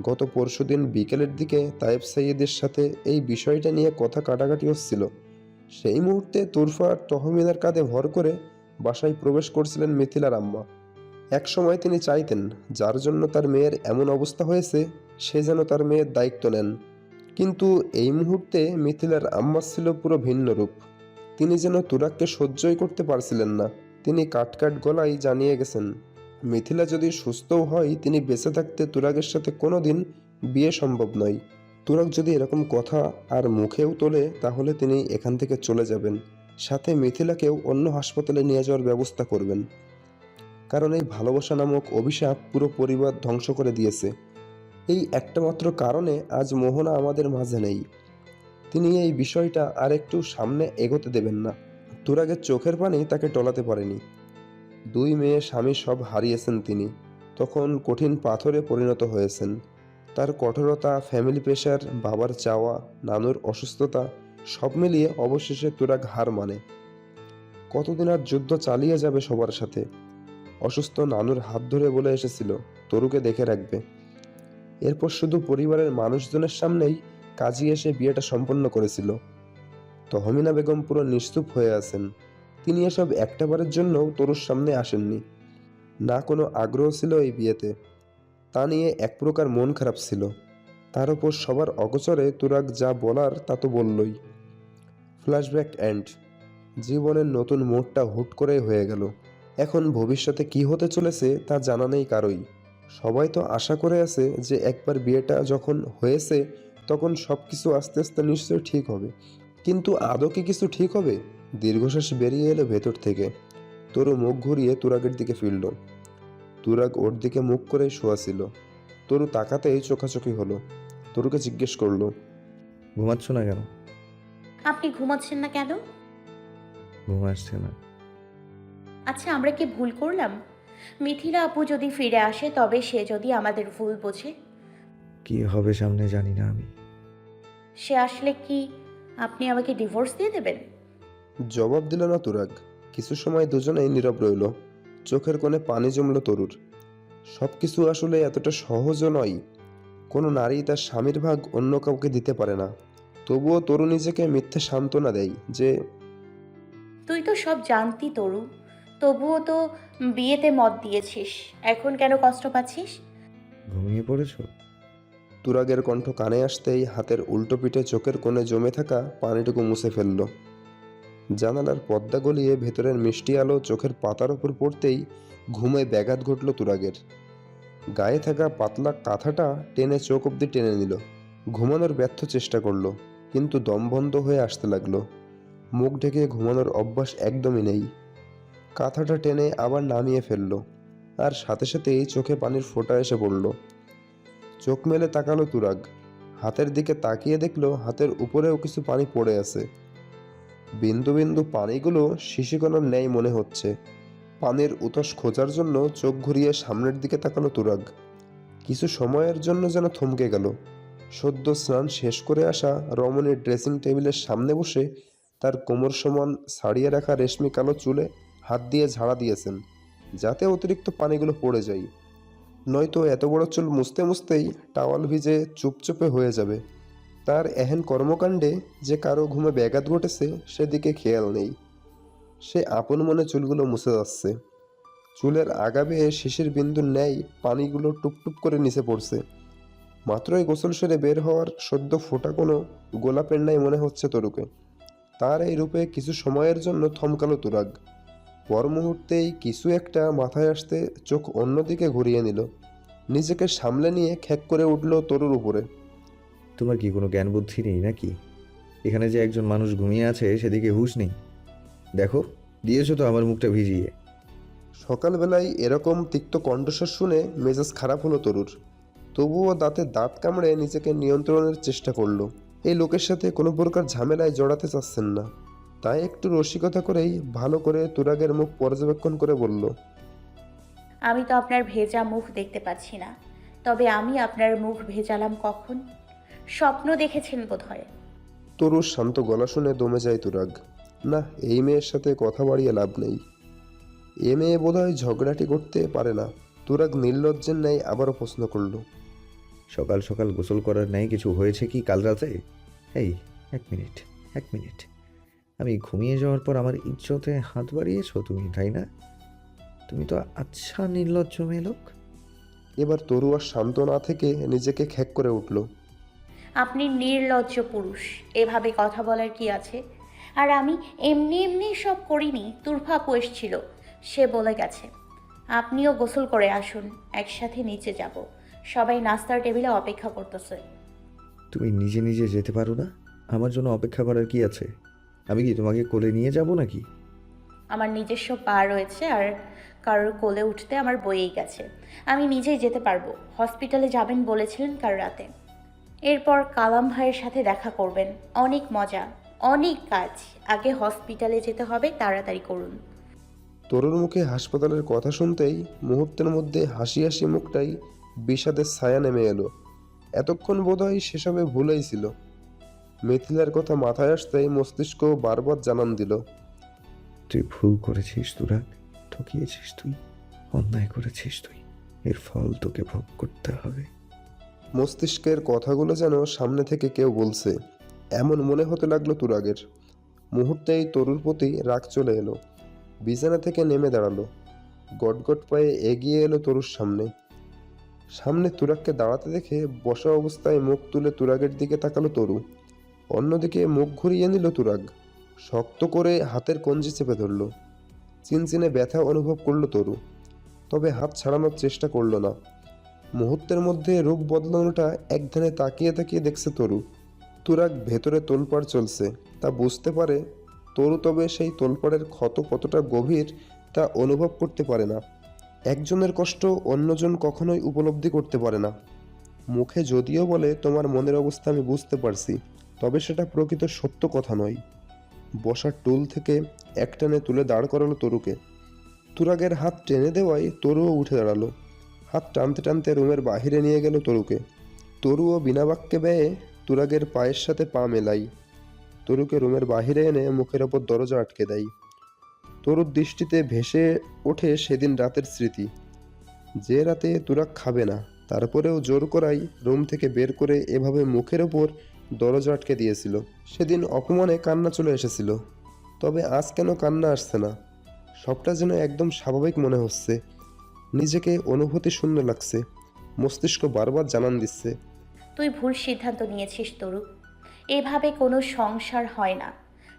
গত পরশুদিন বিকেলের দিকে তায়েব সাইয়েদের সাথে এই বিষয়টা নিয়ে কথা কাটাকাটি হচ্ছিল। সেই মুহূর্তে তুরফা আর তহমিনার কাঁধে ভর করে বাসায় প্রবেশ করছিলেন মিথিলার আম্মা। এক সময় তিনি চাইতেন যার জন্য তার মেয়ের এমন অবস্থা হয়েছে সে যেন তার মেয়ের দায়িত্ব নেন। কিন্তু এই মুহূর্তে মিথিলার আম্মা ছিল পুরো ভিন্ন রূপ। তিনি যেন তুরাগকে সহ্যই করতে পারছিলেন না। তিনি কাটকাট গলায় জানিয়ে গেছেন, মিথিলা যদি সুস্থও হয় তিনি বেঁচে থাকতে তুরাগের সাথে কোনোদিন বিয়ে সম্ভব নয়। তুরাগ যদি এরকম কথা আর মুখেও তোলে তাহলে তিনি এখান থেকে চলে যাবেন, সাথে মিথিলাকেও অন্য হাসপাতালে নিয়ে যাওয়ার ব্যবস্থা করবেন। কারণ এই ভালোবাসা নামক অভিশাপ পুরো পরিবার ধ্বংস করে দিয়েছে। এই একটা মাত্র কারণে আজ মোহনা আমাদের মাঝে নেই। তিনি এই বিষয়টা আর একটু সামনে এগোতে দেবেন না। তুরাগের চোখের পানি তাকে টলাতে পারেনি। 2 মেয়ে স্বামী সব হারিয়েছেন তিনি, তখন কঠিন পাথরে পরিণত হয়েছেন। তার কঠোরতা, ফ্যামিলি প্রেশার, বাবার চাওয়া, নানুর অসুস্থতা সব মিলিয়ে অবশেষে তুরাগ হার মানে। কতদিন আর যুদ্ধ চালিয়ে যাবে সবার সাথে? অসুস্থ নানুর হাত ধরে বলে এসেছিল তরুকে দেখে রাখবে। এরপর শুধু পরিবারের মানুষজনের সামনেই কাজী এসে বিয়েটা সম্পন্ন করেছিল। তহমিনা বেগম পুরো নিশ্চুপ হয়ে আছেন। তিনি এসব একটাবারের জন্যও তরুর সামনে আসেননি। না কোনো আগ্রহ ছিল এই বিয়েতে, তা নিয়ে এক প্রকার মন খারাপ ছিল। তার উপর সবার অগোচরে তুরাগ যা বলার তা তো বললই। Flashback and. জীবনের নতুন মোড়টা হুট করে হয়ে গেল। এখন ভবিষ্যতে কি হতে চলেছে তা জানা নেই কারোই। সবাই তো আশা করে আছে যে একবার বিয়েটা যখন হয়েছে তখন সব কিছু আস্তে আস্তে নিশ্চয়ই ঠিক হবে। কিন্তু আদৌ কি কিছু ঠিক হবে? দীর্ঘশ্বাস বেরিয়ে এলো ভেতর থেকে। তরু মুখ ঘুরিয়ে তুরাগের দিকে ফিরল। তুরাগ ওর দিকে মুখ করে শোয়া ছিল। তরু তাকাতেই চোখাচোখি হলো। তরুকে জিজ্ঞেস করলো, ঘুমাচ্ছ না কেন? আপনি ঘুমাচ্ছেন না কেন? ঘুম আসছে না। আচ্ছা, আমরা কি ভুল করলাম? মিথিলা আপু যদি ফিরে আসে তবে সে যদি আমাদের ভুল বোঝে, কি হবে সামনে জানি না আমি। সে আসলে কি আপনি আমাকে ডিভোর্স দিয়ে দেবেন? জবাব দিল না তুরাগ। কিছু সময় দুজনেই নীরব রইল। চোখের কোণে পানি জমল তরুর। সবকিছু আসলে এতটা সহজও নয়। কোনো নারী তার স্বামীর ভাগ অন্য কাউকে দিতে পারে না। তবুও তরু নিজেকে মিথ্যে সান্ত্বনা দেয় যে তুই তো সব জানতি তরু, তবুও তো বিয়েতে মত দিয়েছিস, এখন কেন কষ্ট পাচ্ছিস? ঘুমিয়ে পড়েছো? তুরাগের কণ্ঠ কানে আসতেই হাতের উল্টো পিঠে চোখের কোণে জমে থাকা পানিটুকু মুছে ফেলল। জানালার পর্দা গলিয়ে ভেতরের মিষ্টি আলো চোখের পাতার ওপর পড়তেই ঘুমে ব্যাঘাত ঘটল তুরাগের। গায়ে থাকা পাতলা কাঁথাটা টেনে চোখ অব্দি টেনে নিল। ঘুমানোর ব্যর্থ চেষ্টা করলো, কিন্তু দম বন্ধ হয়ে আসতে লাগলো। মুখ ঢেকে ঘুমানোর অভ্যাস একদমই নেই। কাঁথাটা টেনে আবার নামিয়ে ফেলল, আর সাথে সাথেই চোখে পানির ফোঁটা এসে পড়ল। চোখ মেলে তাকালো তুরাগ। হাতের দিকে তাকিয়ে দেখলো হাতের উপরেও কিছু পানি পড়ে আছে। বিন্দু বিন্দু পানিগুলো শিশিকণার ন্যায় মনে হচ্ছে। পানির উতস খোঁজার জন্য চোখ ঘুরিয়ে সামনের দিকে তাকালো তুরাগ। কিছু সময়ের জন্য যেন থমকে গেল। সদ্য স্নান শেষ করে আসা রমণীর ড্রেসিং টেবিলের সামনে বসে তার কোমর সমান ছাড়িয়ে রাখা রেশমি কালো চুলে হাত দিয়ে ঝাড়া দিয়েছেন, যাতে অতিরিক্ত পানিগুলো পড়ে যায়। নয়তো এত বড় চুল মুছতে মুছতেই টাওয়াল ভিজে চুপচুপে হয়ে যাবে। তার এহেন কর্মকাণ্ডে যে কারো ঘুমে ব্যাঘাত ঘটেছে সেদিকে খেয়াল নেই। সে আপন মনে চুলগুলো মুছে যাচ্ছে। চুলের আগা বেয়ে শিশির বিন্দুর ন্যায় পানিগুলো টুপটুপ করে নিচে পড়ছে। মাত্রই গোসল সেরে বের হওয়ার সদ্য ফোটা কোনো গোলাপের ন্যায় মনে হচ্ছে তরুকে। তার এই রূপে কিছু সময়ের জন্য থমকালো তুরাগ। পর মুহূর্তেই কিছু একটা মাথায় আসতে চোখ অন্যদিকে ঘুরিয়ে নিল। নিজেকে সামলে নিয়ে খ্যাক করে উঠল তরুর উপরে। তোমার কি কোনো জ্ঞান বুদ্ধি নেই নাকি? এখানে যে একজন মানুষ ঘুমিয়ে আছে সেদিকে হুঁশ নেই? দেখো, দিয়েছো তো আমার মুখটা ভিজিয়ে। সকালবেলায় এরকম তিক্ত কণ্ঠস্বর শুনে মেজাজ খারাপ হলো তরুর। তবুও দাঁতে দাঁত কামড়ে নিজেকে নিয়ন্ত্রণের চেষ্টা করলো। এই লোকের সাথে কোনো প্রকার ঝামেলায় জড়াতে চাচ্ছেন না, তাই একটু রসিকতা করেই ভালো করে তুরাগের মুখ পর্যবেক্ষণ করে বলল, আমি তো আপনার ভেজা মুখ দেখতে পাচ্ছি না, তবে আমি আপনার মুখ ভেজালাম কখন? স্বপ্ন দেখেছেন বোধহয়। তরুর শান্ত গলা শুনে দমে যায় তুরাগ। না, এই মেয়ের সাথে কথা বাড়িয়ে লাভ নেই। এ মেয়ে বোধহয় ঝগড়াটি করতে পারে না। তুরাগ নির্লজ্জের ন্যায় আবারও প্রশ্ন করল, সকাল সকাল গোসল করার ন্যায় কিছু হয়েছে কি কাল রাতে? এই এক মিনিট, আমি ঘুমিয়ে যাওয়ার পর আমার ইজ্জতে হাত বাড়িয়েছো তুমি, তাই না? তুমি তো আচ্ছা নির্লজ্জ মেয়ে লোক। এবার তরু আর শান্ত না থেকে নিজেকে খ্যাক করে উঠল। আপনি নির্লজ্জ পুরুষ, এভাবে কথা বলার কি আছে? আর আমি এমনি এমনি সব করিনি, তুরফাপু এসেছিল, সে বলে গেছে। আপনিও গোসল করে আসুন, একসাথে নিচে যাব। সবাই নাস্তার টেবিলে অপেক্ষা করতেছে। তুমি নিজে নিজে যেতে পারো না? আমার জন্য অপেক্ষা করার কি আছে? আমি কি তোমাকে কোলে নিয়ে যাব নাকি? আমার নিজস্ব পা রয়েছে, আর কারোর কোলে উঠতে আমার বইয়েই গেছে। আমি নিজেই যেতে পারবো। হসপিটালে যাবেন বলেছিলেন কাল রাতে। এরপর কালাম ভাইয়ের সাথে দেখা করবেন। অনেক মজা, অনেক কাজ। আগে হসপিটালে যেতে হবে, তাড়াতাড়ি করুন। তরুর মুখে হাসপাতালের কথা শুনতেই মুহূর্তের মধ্যে হাসি হাসি মুখটাই বিষাদের ছায়া নেমে এলো। এতক্ষণ বোধহয় সেসবে ভুলেই ছিল। মিথিলার কথা মাথায় আসতেই মস্তিষ্ক বারবার জানান দিল, তুই ভুল করেছিস তুরাগ, ঠকিয়েছিস তুই, অন্যায় করেছিস তুই, এর ফল তোকে ভোগ করতে হবে। মস্তিষ্কের কথাগুলো যেন সামনে থেকে কেউ বলছে, এমন মনে হতে লাগলো তুরাগের। মুহূর্তেই তরুর প্রতি রাগ চলে এলো। বিছানা থেকে নেমে দাঁড়ালো, গটগট পায়ে এগিয়ে এলো তরুর সামনে। সামনে তুরাগকে দাঁড়াতে দেখে বসা অবস্থায় মুখ তুলে তুরাগের দিকে তাকালো তরু। অন্যদিকে মুখ ঘুরিয়ে নিল তুরাগ। শক্ত করে হাতের কঞ্জি চেপে ধরল। চিনচিনে ব্যথা অনুভব করলো তরু, তবে হাত ছাড়ানোর চেষ্টা করলো না। মুহূর্তের মধ্যে রূপ বদলানোটা একধানে তাকিয়ে তাকিয়ে দেখছে তরু। তুরাগ ভেতরে তোলপাড় চলছে তা বুঝতে পারে তরু, তবে সেই তোলপাড়ের ক্ষত কতটা গভীর তা অনুভব করতে পারে না। একজনের কষ্ট অন্যজন কখনোই উপলব্ধি করতে পারে না। মুখে যদিও বলে তোমার মনের অবস্থা আমি বুঝতে পারছি, তবে সেটা প্রকৃত সত্য কথা নয়। বসার টুল থেকে একটানে তুলে দাঁড় করালো তরুকে। তুরাগের হাত টেনে দেওয়ায় তরুও উঠে দাঁড়ালো। হাত টানতে টানতে রুমের বাহিরে নিয়ে গেল তরুকে। তরুও বিনা বাক্যে ব্যয়ে তুরাগের পায়ের সাথে পা মেলাই তরুকে রুমের বাহিরে এনে মুখের ওপর দরজা আটকে দেয়। তরুর দৃষ্টিতে ভেসে ওঠে সেদিন রাতের স্মৃতি। যে রাতে তুরাগ খাবে না, তারপরেও জোর করাই রুম থেকে বের করে এভাবে মুখের ওপর দরজা আটকে দিয়েছিল। সেদিন অপমানে কান্না চলে এসেছিল, তবে আজ কেন কান্না আসছে না? সবটা যেন একদম স্বাভাবিক মনে হচ্ছে। নিজেকে অনুভূতি শূন্য লাগছে। মস্তিষ্ক বারবার জানান দিচ্ছে, তুই ভুল সিদ্ধান্ত নিয়েছিস তরু। এভাবে কোনো সংসার হয় না।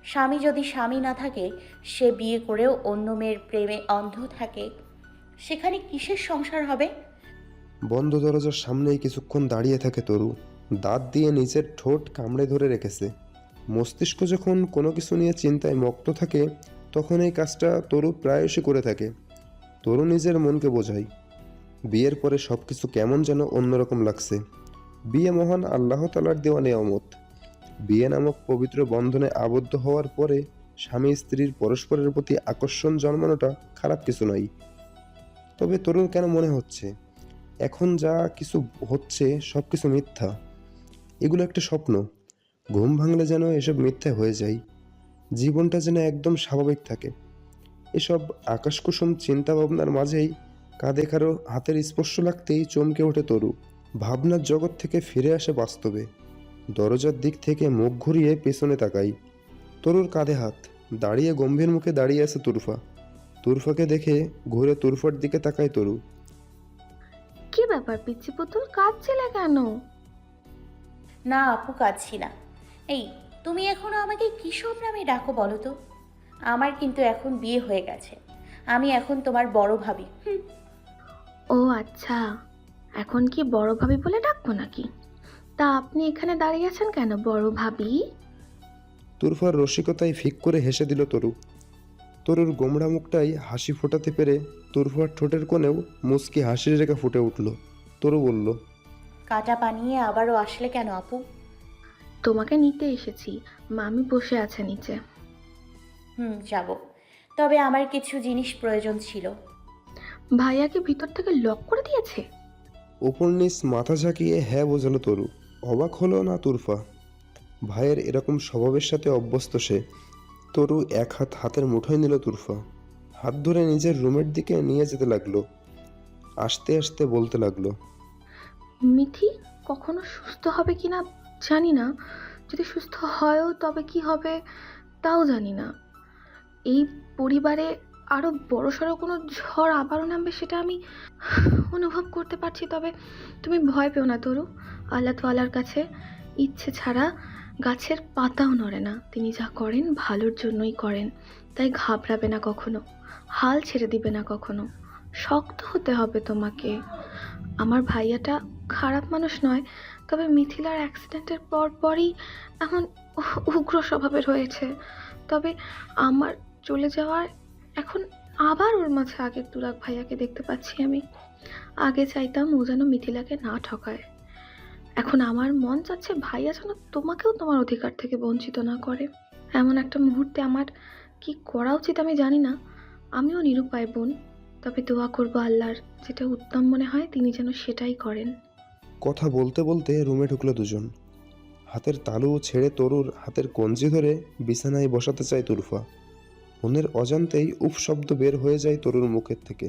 স্বামী যদি স্বামী না থাকে, সে বিয়ে করেও অন্য মেয়ের প্রেমে অন্ধ থাকে, সেখানে কিসের সংসার হবে? বন্ধ দরজার সামনেই কিছুক্ষণ দাঁড়িয়ে থাকে তরু। দাঁত দিয়ে নিজের ঠোঁট কামড়ে ধরে রেখেছে। মস্তিষ্ক যখন কোনো কিছু নিয়ে চিন্তায় মগ্ন থাকে, তখন এই কাজটা তরু প্রায়শই করে থাকে। তরু নিজের মনকে বোঝায়, বিয়ের পরে সব কিছু কেমন যেন অন্যরকম লাগছে। বিয়ে মহান আল্লাহ তাআলার দেওয়া নেয়ামত। বিয়ে নামক পবিত্র বন্ধনে আবদ্ধ হওয়ার পরে স্বামী স্ত্রীর পরস্পরের প্রতি আকর্ষণ জন্মানোটা খারাপ কিছু নয়। তবে তরুর কেন মনে হচ্ছে এখন যা কিছু হচ্ছে সব কিছু মিথ্যা? এগুলো একটা স্বপ্ন। ঘুম ভাঙলে যেন এসব মিথ্যা হয়ে যায়। জীবনটা যেন একদম স্বাভাবিক থাকে। এসব আকাশকুসুম চিন্তা ভাবনার মাঝেই কাঁধে কারো হাতের স্পর্শ লাগতেই চমকে ওঠে তরু। ভাবনার জগৎ থেকে ফিরে আসে বাস্তবে। দরজার দিক থেকে মুখ ঘুরিয়ে পেছনে তাকাই। তরুর কাঁধে হাত, দাঁড়িয়ে গম্ভীর মুখে দাঁড়িয়ে আছে তুরফা। তুরফাকে দেখে ঘুরে তুরফার দিকে তাকায় তরু। কি ব্যাপার পিচ্ছি পুতুল, কাঁদছিলে কেন? না আপু, কাঁদছি না। এই, তুমি এখনো আমাকে কিসব নামে ডাকো বলো তো? আমার কিন্তু এখন বিয়ে হয়ে গেছে। আমি এখন তোমার বড় ভাবি। ও আচ্ছা, এখন কি বড় ভাবি বলে ডাকবো নাকি? তা আপনি এখানে দাঁড়িয়ে আছেন কেন বড় ভাবি? তুরফার রসিকতায় ফিক করে হেসে দিল তরু। তরুর গোমড়া মুখটাই হাসি ফোটাতে পেরে তুরফার ঠোঁটের কোণেও মুচকি হাসির রেখা ফুটে উঠল। তরু বলল, কাটা পানিয়ে আবারও আসলে কেন আপু? তোমাকে নিতে এসেছি, মামি বসে আছে নিচে। যাব। তবে আমার কিছু জিনিস প্রয়োজন ছিল। ভাইয়াকে ভিতর থেকে লক করে দিয়েছে? উপর নিচ মাথা ঝাঁকিয়ে হ্যাঁ বোঝালো তরু। অবাক হলো না তুরফা। ভাইয়ের এরকম স্বভাবের সাথে অভ্যস্ত সে। তরু এক হাত হাতের মুঠোয় নিল তুরফা। হাত ধরে নিজের রুমের দিকে নিয়ে যেতে লাগলো। আস্তে আস্তে বলতে লাগলো, মিথি কখনো সুস্থ হবে কিনা জানি না। যদি সুস্থ হয়ও তবে কি হবে তাও জানি না। এই পরিবারে আরও বড়সড় কোনো ঝড় আবারও নামবে সেটা আমি অনুভব করতে পারছি। তবে তুমি ভয় পেও না তরু। আল্লাহ তাআলার কাছে ইচ্ছে ছাড়া গাছের পাতাও নড়ে না। তিনি যা করেন ভালোর জন্যই করেন, তাই ঘাবড়াবে না কখনো, হাল ছেড়ে দিবে না কখনো। শক্ত হতে হবে তোমাকে। আমার ভাইয়াটা খারাপ মানুষ নয়, তবে মিথিলার অ্যাক্সিডেন্টের পরই এমন উগ্র স্বভাবের হয়েছে। তবে আমার চলে যাওয়ার এখন আবার ওর মাঝে আগের তুরাগ ভাইয়াকে দেখতে পাচ্ছি আমি। আগে চাইতাম ও যেন মিথিলাকে না ঠকায়, এখন আমার মন চাচ্ছে ভাইয়া যেন তোমাকেও তোমার অধিকার থেকে বঞ্চিত না করে। এমন একটা মুহূর্তে আমার কি করা উচিত আমি জানি না। আমিও নিরুপায় বোন, তবে দোয়া করবো আল্লাহর, যেটা উত্তম মনে হয় তিনি যেন সেটাই করেন। কথা বলতে বলতে রুমে ঢুকলো দুজন। হাতের তালু ছেড়ে তরুর হাতের কঞ্চি ধরে বিছানায় বসাতে চায় তুরফা। মনের অজান্তেই উফ শব্দ বের হয়ে যায় তরুর মুখের থেকে।